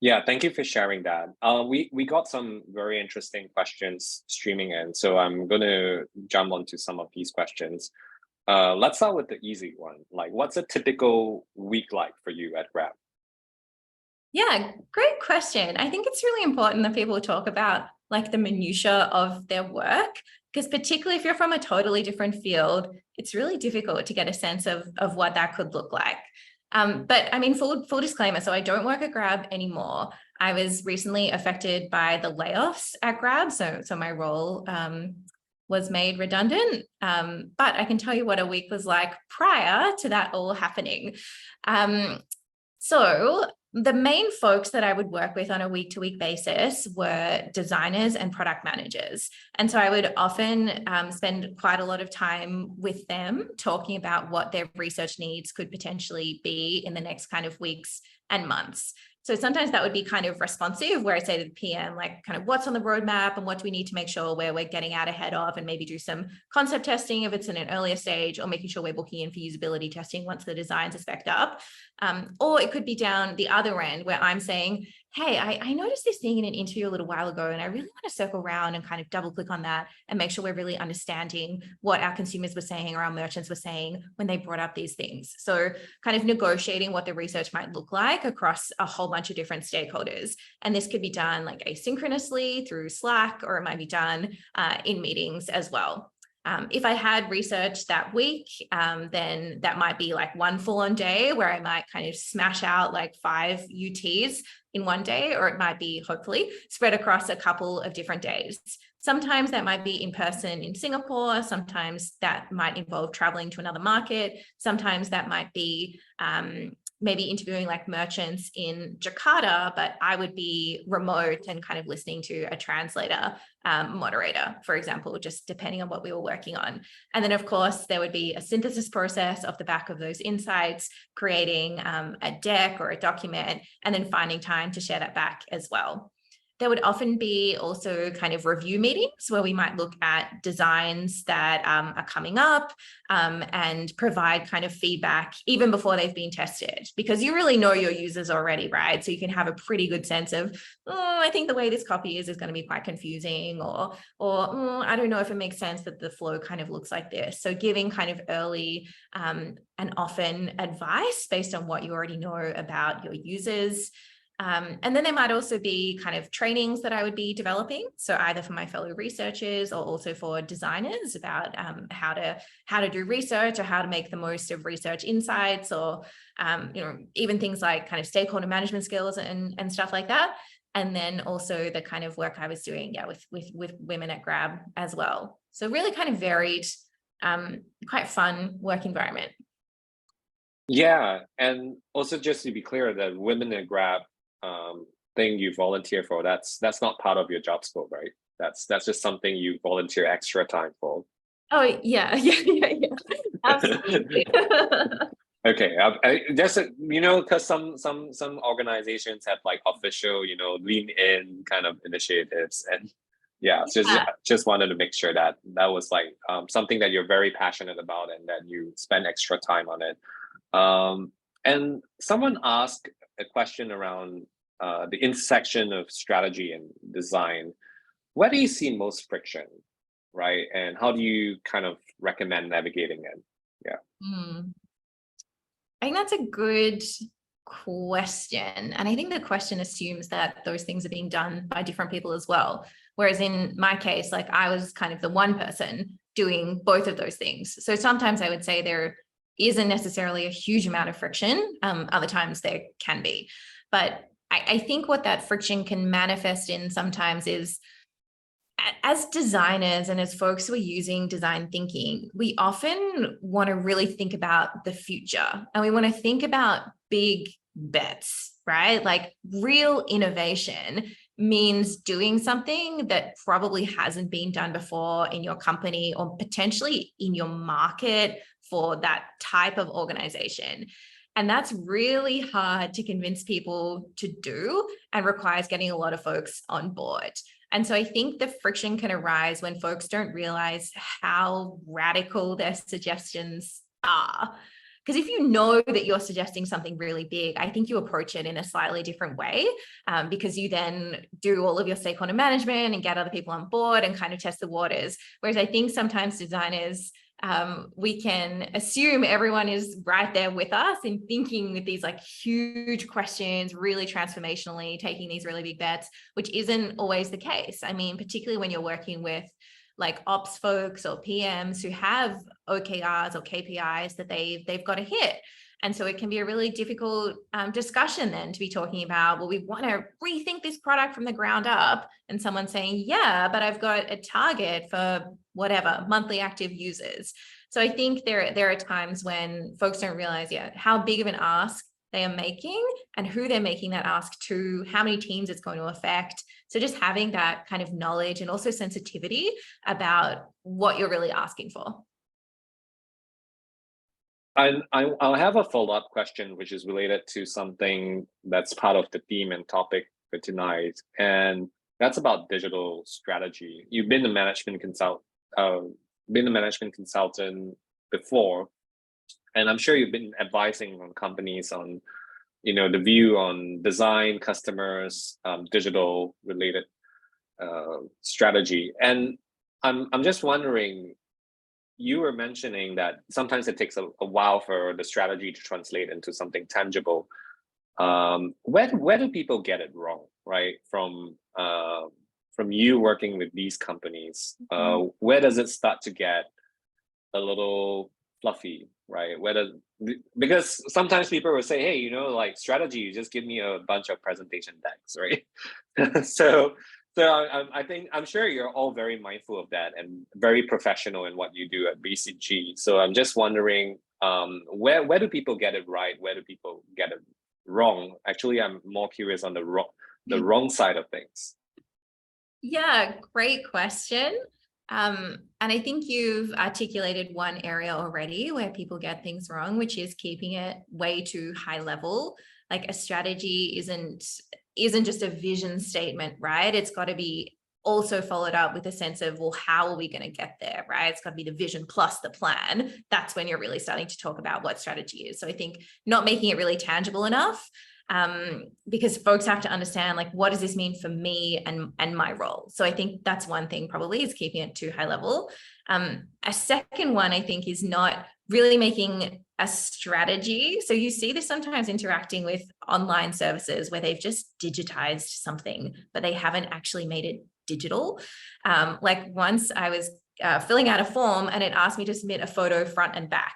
Yeah, thank you for sharing that. We got some very interesting questions streaming in, so I'm going to jump onto some of these questions. Let's start with the easy one. Like, what's a typical week like for you at Grab? Yeah, great question. I think it's really important that people talk about like the minutiae of their work, because particularly if you're from a totally different field, it's really difficult to get a sense of what that could look like. But I mean, full disclaimer, so I don't work at Grab anymore. I was recently affected by the layoffs at Grab, so my role was made redundant. But I can tell you what a week was like prior to that all happening. So The main folks that I would work with on a week-to-week basis were designers and product managers. And so I would often spend quite a lot of time with them talking about what their research needs could potentially be in the next kind of weeks and months. So sometimes that would be kind of responsive, where I say to the PM, like, kind of what's on the roadmap and what do we need to make sure where we're getting out ahead of, and maybe do some concept testing if it's in an earlier stage, or making sure we're booking in for usability testing once the designs are spec'd up. Or it could be down the other end where I'm saying, hey, I noticed this thing in an interview a little while ago, and I really want to circle around and kind of double click on that and make sure we're really understanding what our consumers were saying or our merchants were saying when they brought up these things. So kind of negotiating what the research might look like across a whole bunch of different stakeholders. And this could be done like asynchronously through Slack, or it might be done in meetings as well. If I had research that week, then that might be like one full-on day where I might kind of smash out like 5 UTs in one day, or it might be hopefully spread across a couple of different days. Sometimes that might be in person in Singapore. Sometimes that might involve traveling to another market. Sometimes that might be maybe interviewing like merchants in Jakarta, but I would be remote and kind of listening to a translator moderator, for example, just depending on what we were working on. And then of course, there would be a synthesis process off the back of those insights, creating a deck or a document, and then finding time to share that back as well. There would often be also kind of review meetings where we might look at designs that are coming up and provide kind of feedback even before they've been tested, because you really know your users already, right? So you can have a pretty good sense of, oh, I think the way this copy is going to be quite confusing, or I don't know if it makes sense that the flow kind of looks like this. So giving kind of early and often advice based on what you already know about your users. And then there might also be kind of trainings that I would be developing. So either for my fellow researchers or also for designers about how to do research, or how to make the most of research insights, or even things like kind of stakeholder management skills and stuff like that. And then also the kind of work I was doing, with women at Grab as well. So really kind of varied, quite fun work environment. Yeah, and also just to be clear, the women at Grab thing you volunteer for, that's not part of your job scope, right? That's just something you volunteer extra time for. Oh yeah. Absolutely. Okay, just because some organizations have like official, lean in kind of initiatives, and just wanted to make sure that was like something that you're very passionate about and that you spend extra time on it. And someone asked a question around the intersection of strategy and design. Where do you see most friction, right? And how do you kind of recommend navigating it? Yeah. I think that's a good question. And I think the question assumes that those things are being done by different people as well. Whereas in my case, like I was kind of the one person doing both of those things. So sometimes I would say there isn't necessarily a huge amount of friction. Other times there can be. But I think what that friction can manifest in sometimes is, as designers and as folks who are using design thinking, we often want to really think about the future, and we want to think about big bets, right? Like real innovation means doing something that probably hasn't been done before in your company or potentially in your market for that type of organization. And that's really hard to convince people to do, and requires getting a lot of folks on board. And so I think the friction can arise when folks don't realize how radical their suggestions are. Because if you know that you're suggesting something really big, I think you approach it in a slightly different way, because you then do all of your stakeholder management and get other people on board and kind of test the waters. Whereas I think sometimes designers, we can assume everyone is right there with us in thinking with these like huge questions, really transformationally taking these really big bets, which isn't always the case. I mean, particularly when you're working with like ops folks or PMs who have OKRs or KPIs that they've got to hit. And so it can be a really difficult discussion then to be talking about, well, we want to rethink this product from the ground up. And someone saying, yeah, but I've got a target for whatever, monthly active users. So I think there are times when folks don't realize how big of an ask they are making and who they're making that ask to, how many teams it's going to affect. So just having that kind of knowledge and also sensitivity about what you're really asking for. I'll have a follow-up question, which is related to something that's part of the theme and topic for tonight, and that's about digital strategy. You've been a management consultant before, and I'm sure you've been advising on companies on, the view on design, customers, digital related strategy, and I'm just wondering. You were mentioning that sometimes it takes a while for the strategy to translate into something tangible. Where do people get it wrong, right? From you working with these companies, where does it start to get a little fluffy, right? Because sometimes people will say, hey, like strategy, you just give me a bunch of presentation decks, right? So I'm sure you're all very mindful of that and very professional in what you do at BCG. So I'm just wondering, where do people get it right? Where do people get it wrong? Actually, I'm more curious on the wrong side of things. Yeah, great question. And I think you've articulated one area already where people get things wrong, which is keeping it way too high level. Like a strategy isn't just a vision statement, right? It's got to be also followed up with a sense of, well, how are we going to get there, right? It's got to be the vision plus the plan. That's when you're really starting to talk about what strategy is. So I think not making it really tangible enough, because folks have to understand, like, what does this mean for me and my role? So I think that's one thing probably, is keeping it too high level. A second one, I think, is not really making a strategy. So you see this sometimes interacting with online services where they've just digitized something, but they haven't actually made it digital. Like once I was filling out a form and it asked me to submit a photo front and back.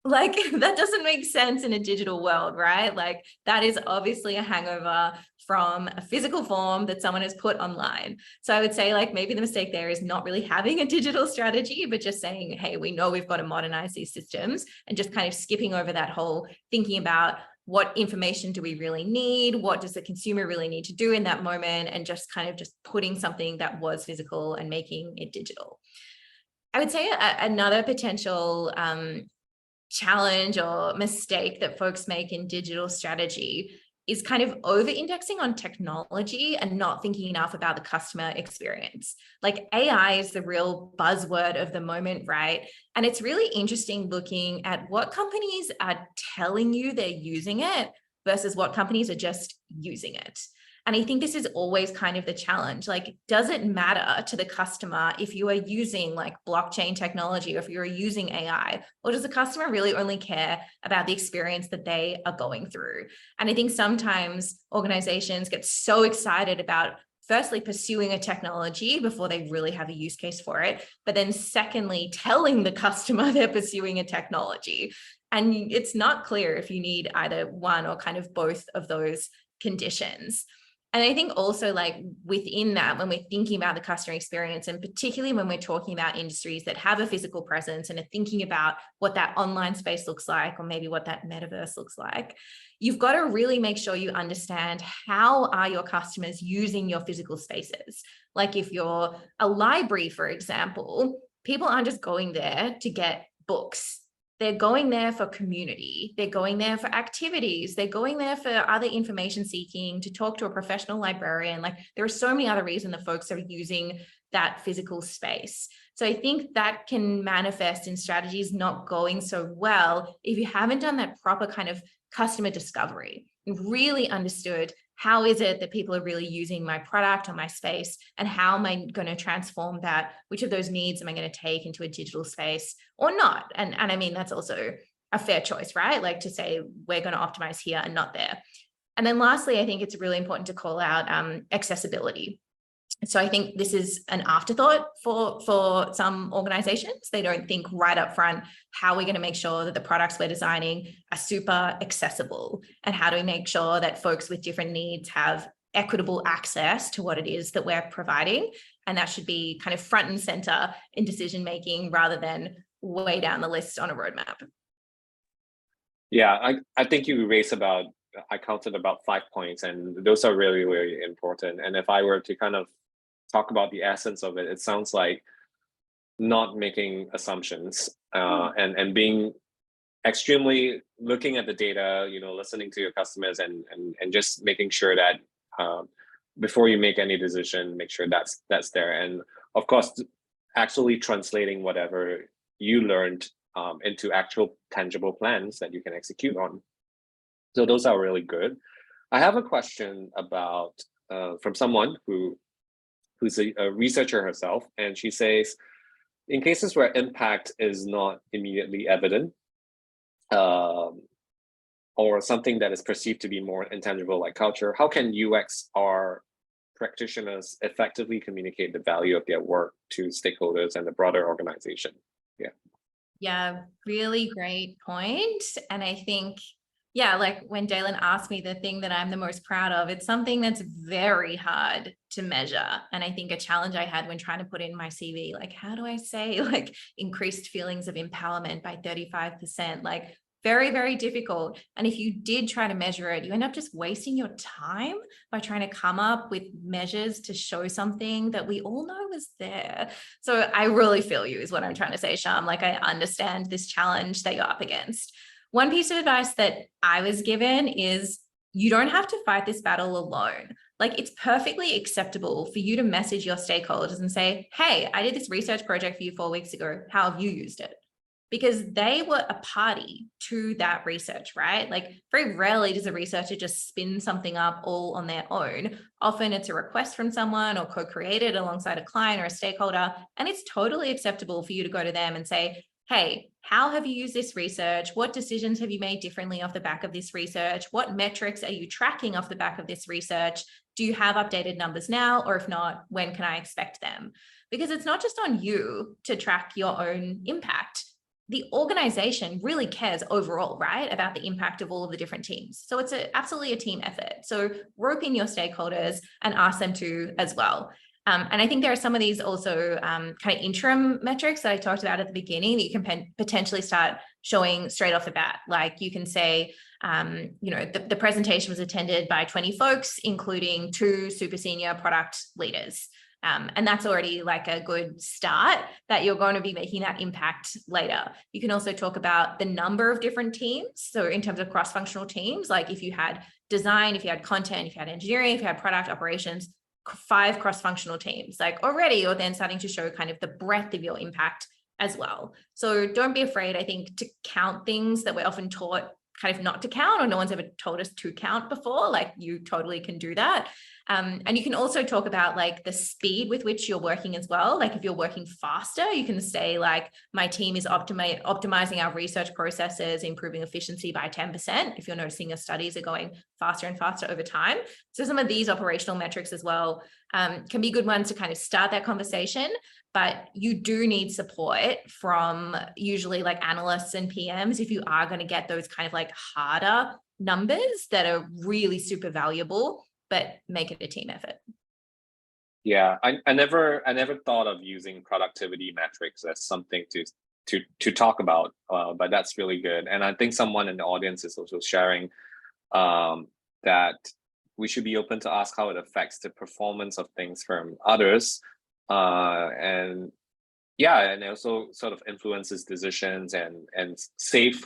Like that doesn't make sense in a digital world, right? Like that is obviously a hangover from a physical form that someone has put online. So I would say, like, maybe the mistake there is not really having a digital strategy, but just saying, hey, we know we've got to modernize these systems, and just kind of skipping over that whole thinking about what information do we really need? What does the consumer really need to do in that moment? And just kind of just putting something that was physical and making it digital. I would say another potential challenge or mistake that folks make in digital strategy is kind of over-indexing on technology and not thinking enough about the customer experience. Like AI is the real buzzword of the moment, right? And it's really interesting looking at what companies are telling you they're using it versus what companies are just using it. And I think this is always kind of the challenge. Like, does it matter to the customer if you are using like blockchain technology or if you're using AI, or does the customer really only care about the experience that they are going through? And I think sometimes organizations get so excited about firstly pursuing a technology before they really have a use case for it, but then secondly, telling the customer they're pursuing a technology. And it's not clear if you need either one or kind of both of those conditions. And I think also, like, within that, when we're thinking about the customer experience, and particularly when we're talking about industries that have a physical presence and are thinking about what that online space looks like, or maybe what that metaverse looks like, you've got to really make sure you understand how are your customers using your physical spaces. Like if you're a library, for example, people aren't just going there to get books. They're going there for community. They're going there for activities. They're going there for other information seeking, to talk to a professional librarian. Like there are so many other reasons that folks are using that physical space. So I think that can manifest in strategies not going so well if you haven't done that proper kind of customer discovery and really understood how is it that people are really using my product or my space, and how am I going to transform that? Which of those needs am I going to take into a digital space or not? And I mean, that's also a fair choice, right? Like to say we're going to optimize here and not there. And then lastly, I think it's really important to call out accessibility. So I think this is an afterthought for some organizations. They don't think right up front, how are we going to make sure that the products we're designing are super accessible? And how do we make sure that folks with different needs have equitable access to what it is that we're providing? And that should be kind of front and center in decision making rather than way down the list on a roadmap. Yeah, I think you raised about, I counted about 5 points, and those are really, really important. And if I were to kind of talk about the essence of it, it sounds like not making assumptions, and being extremely looking at the data, listening to your customers, and just making sure that before you make any decision, make sure that's there. And of course, actually translating whatever you learned into actual tangible plans that you can execute on. So those are really good. I have a question about from someone who's a researcher herself, and she says, in cases where impact is not immediately evident, um, or something that is perceived to be more intangible like culture, how can UX or practitioners effectively communicate the value of their work to stakeholders and the broader organization? Yeah. Yeah, really great point. And I think, yeah, like when Daylon asked me the thing that I'm the most proud of, it's something that's very hard to measure. And I think a challenge I had when trying to put in my CV, like, how do I say like increased feelings of empowerment by 35%? Like, very, very difficult. And if you did try to measure it, you end up just wasting your time by trying to come up with measures to show something that we all know is there. So I really feel you is what I'm trying to say, Sham. Like, I understand this challenge that you're up against. One piece of advice that I was given is you don't have to fight this battle alone. Like, it's perfectly acceptable for you to message your stakeholders and say, hey, I did this research project for you 4 weeks ago. How have you used it? Because they were a party to that research, right? Like, very rarely does a researcher just spin something up all on their own. Often it's a request from someone or co-created alongside a client or a stakeholder. And it's totally acceptable for you to go to them and say, hey, how have you used this research? What decisions have you made differently off the back of this research? What metrics are you tracking off the back of this research? Do you have updated numbers now? Or if not, when can I expect them? Because it's not just on you to track your own impact. The organization really cares overall, right, about the impact of all of the different teams. So it's absolutely a team effort. So rope in your stakeholders and ask them to as well. And I think there are some of these also kind of interim metrics that I talked about at the beginning that you can potentially start showing straight off the bat. Like, you can say, the presentation was attended by 20 folks, including 2 super senior product leaders. And that's already like a good start that you're going to be making that impact later. You can also talk about the number of different teams. So in terms of cross-functional teams, like if you had design, if you had content, if you had engineering, if you had product operations, 5 cross-functional teams, like already you're then starting to show kind of the breadth of your impact as well. So don't be afraid, I think, to count things that we're often taught kind of not to count, or no one's ever told us to count before. Like, you totally can do that. And you can also talk about like the speed with which you're working as well. Like, if you're working faster, you can say like, my team is optimizing our research processes, improving efficiency by 10%. If you're noticing your studies are going faster and faster over time. So some of these operational metrics as well can be good ones to kind of start that conversation. But you do need support from usually like analysts and PMs if you are going to get those kind of like harder numbers that are really super valuable, but make it a team effort. Yeah, I never thought of using productivity metrics as something to talk about, but that's really good. And I think someone in the audience is also sharing that we should be open to ask how it affects the performance of things from others, and yeah, and it also sort of influences decisions and save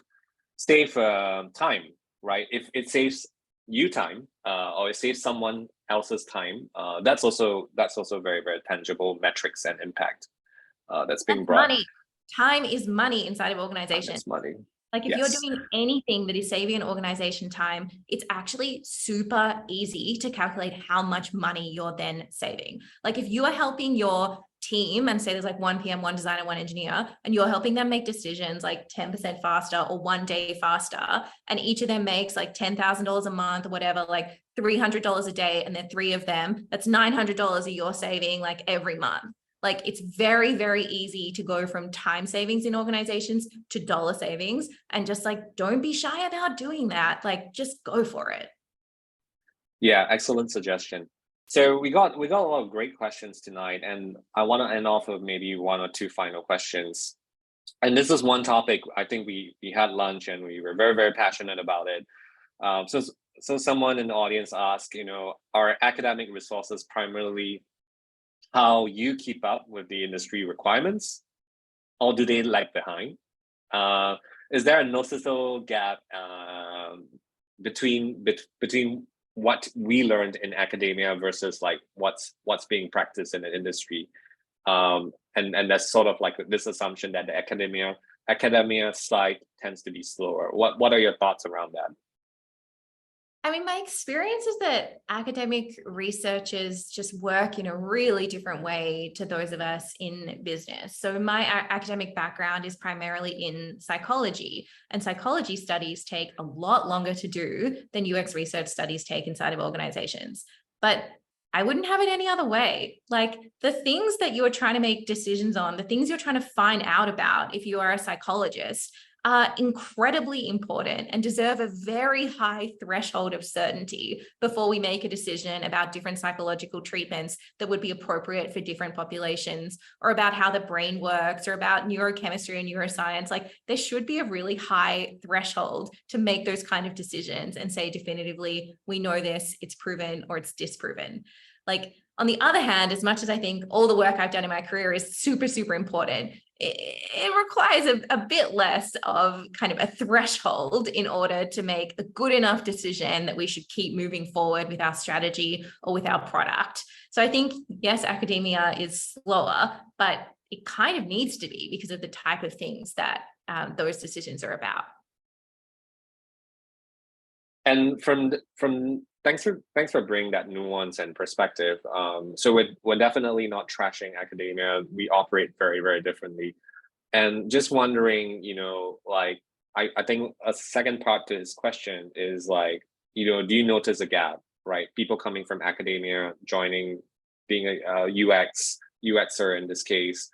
time, right? If it saves you time, or it saves someone else's time, that's also very, very tangible metrics and impact that's being brought. Money. Time is money inside of organizations. That's money. Like, if you're doing anything that is saving an organization time, it's actually super easy to calculate how much money you're then saving. Like, if you are helping your team, and say there's like 1 PM, 1 designer, 1 engineer, and you're helping them make decisions like 10% faster or 1 day faster, and each of them makes like $10,000 a month or whatever, like $300 a day, and then 3 of them, that's $900 that you're saving like every month. Like, it's very, very easy to go from time savings in organizations to dollar savings, and just like, don't be shy about doing that. Like, just go for it. Yeah, excellent suggestion. So we got a lot of great questions tonight, and I want to end off with maybe 1 or 2 final questions. And this is one topic I think we had lunch and we were very, very passionate about it. So someone in the audience asked, are academic resources primarily how you keep up with the industry requirements, or do they lag behind? Is there a noticeable gap between what we learned in academia versus like what's being practiced in the industry? And that's sort of like this assumption that the academia side tends to be slower. What are your thoughts around that? I mean, my experience is that academic researchers just work in a really different way to those of us in business. So my academic background is primarily in psychology, and psychology studies take a lot longer to do than UX research studies take inside of organizations. But I wouldn't have it any other way. Like the things that you are trying to make decisions on, the things you're trying to find out about if you are a psychologist, are incredibly important and deserve a very high threshold of certainty before we make a decision about different psychological treatments that would be appropriate for different populations, or about how the brain works, or about neurochemistry and neuroscience. Like there should be a really high threshold to make those kind of decisions and say definitively, we know this, it's proven or it's disproven. Like on the other hand, as much as I think all the work I've done in my career is super, super important, it requires a bit less of kind of a threshold in order to make a good enough decision that we should keep moving forward with our strategy or with our product. So I think, yes, academia is slower, but it kind of needs to be because of the type of things that those decisions are about. And thanks for bringing that nuance and perspective. So we're definitely not trashing academia. We operate very, very differently. And just wondering, like I think a second part to his question is like, do you notice a gap, right? People coming from academia, being a UXer in this case,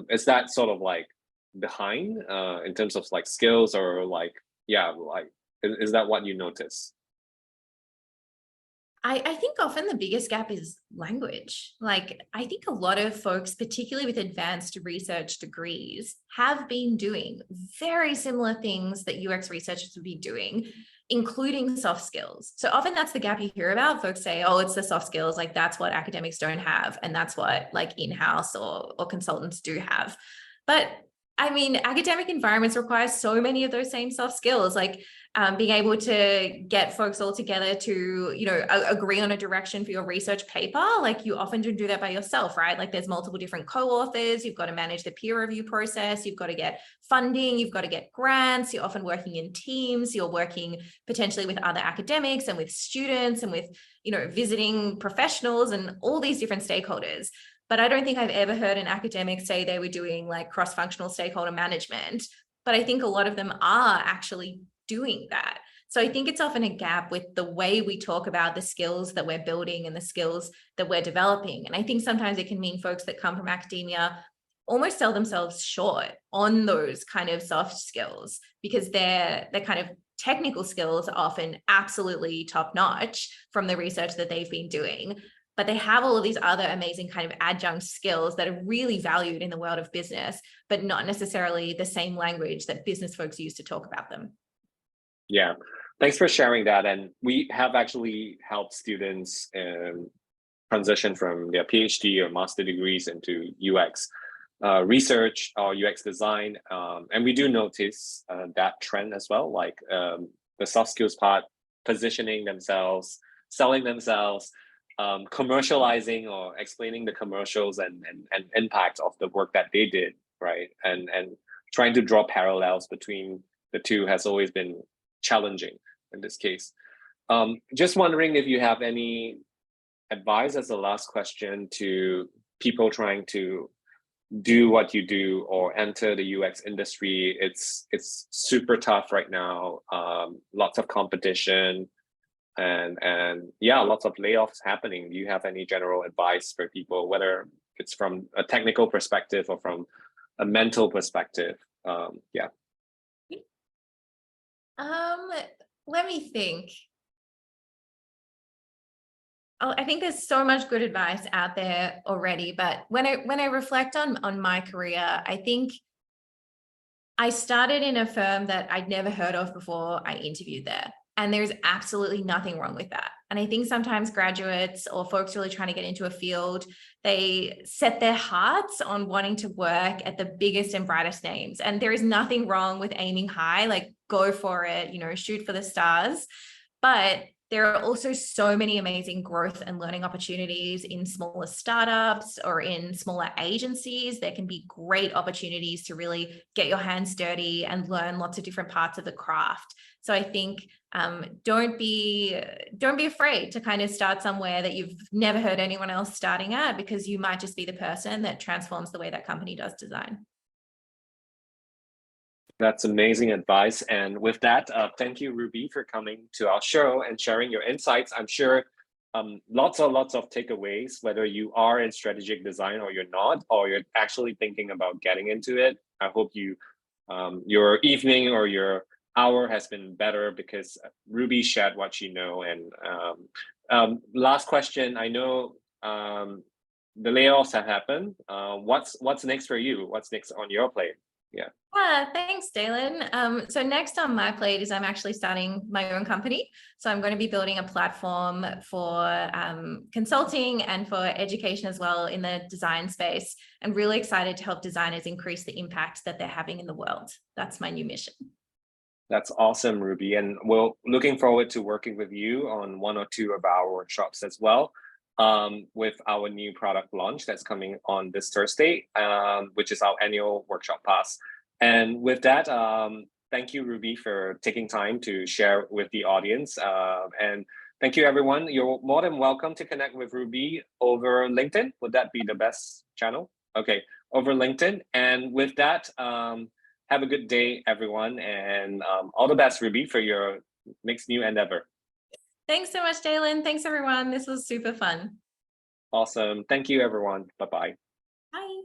is that sort of like behind in terms of like skills, or like, is that what you notice? I think often the biggest gap is language. Like, I think a lot of folks, particularly with advanced research degrees, have been doing very similar things that UX researchers would be doing, including soft skills. So often that's the gap you hear about. Folks say, oh, it's the soft skills. Like that's what academics don't have. And that's what like in-house or consultants do have. But I mean, academic environments require so many of those same soft skills, like being able to get folks all together to, agree on a direction for your research paper. Like you often don't do that by yourself, right? Like there's multiple different co-authors. You've got to manage the peer review process. You've got to get funding. You've got to get grants. You're often working in teams. You're working potentially with other academics and with students and with, visiting professionals and all these different stakeholders. But I don't think I've ever heard an academic say they were doing like cross-functional stakeholder management. But I think a lot of them are actually doing that. So I think it's often a gap with the way we talk about the skills that we're building and the skills that we're developing. And I think sometimes it can mean folks that come from academia almost sell themselves short on those kind of soft skills, because their kind of technical skills are often absolutely top-notch from the research that they've been doing. But they have all of these other amazing kind of adjunct skills that are really valued in the world of business, but not necessarily the same language that business folks use to talk about them. Yeah, thanks for sharing that. And we have actually helped students transition from their PhD or master degrees into UX research or UX design. And we do notice that trend as well, like the soft skills part, positioning themselves, selling themselves, commercializing or explaining the commercials and impact of the work that they did, right? And trying to draw parallels between the two has always been challenging in this case. Just wondering if you have any advice as a last question to people trying to do what you do or enter the UX industry. It's super tough right now. Lots of competition. And yeah, lots of layoffs happening. Do you have any general advice for people, whether it's from a technical perspective or from a mental perspective? Yeah. Let me think. I think there's so much good advice out there already, but when I reflect on my career, I think I started in a firm that I'd never heard of before I interviewed there. And there's absolutely nothing wrong with that. And I think sometimes graduates or folks really trying to get into a field, they set their hearts on wanting to work at the biggest and brightest names. And there is nothing wrong with aiming high, like go for it, shoot for the stars. But there are also so many amazing growth and learning opportunities in smaller startups or in smaller agencies. There can be great opportunities to really get your hands dirty and learn lots of different parts of the craft. So I think don't be afraid to kind of start somewhere that you've never heard anyone else starting at, because you might just be the person that transforms the way that company does design. That's amazing advice. And with that, thank you, Ruby, for coming to our show and sharing your insights. I'm sure lots of takeaways, whether you are in strategic design or you're not, or you're actually thinking about getting into it. I hope your evening or your hour has been better because Ruby shared what she knows. And last question, I know the layoffs have happened. What's next for you? What's next on your plate? Yeah. Thanks, Daylon. So next on my plate is I'm actually starting my own company. So I'm going to be building a platform for consulting and for education as well in the design space, and really excited to help designers increase the impact that they're having in the world. That's my new mission. That's awesome, Ruby. And we're looking forward to working with you on one or two of our workshops as well, with our new product launch that's coming on this Thursday, which is our annual workshop pass. And with that, thank you, Ruby, for taking time to share with the audience. And thank you, everyone. You're more than welcome to connect with Ruby over LinkedIn. Would that be the best channel? Okay, over LinkedIn. And with that, have a good day, everyone. And all the best, Ruby, for your next new endeavor. Thanks so much, Daylon. Thanks, everyone. This was super fun. Awesome. Thank you, everyone. Bye-bye. Bye.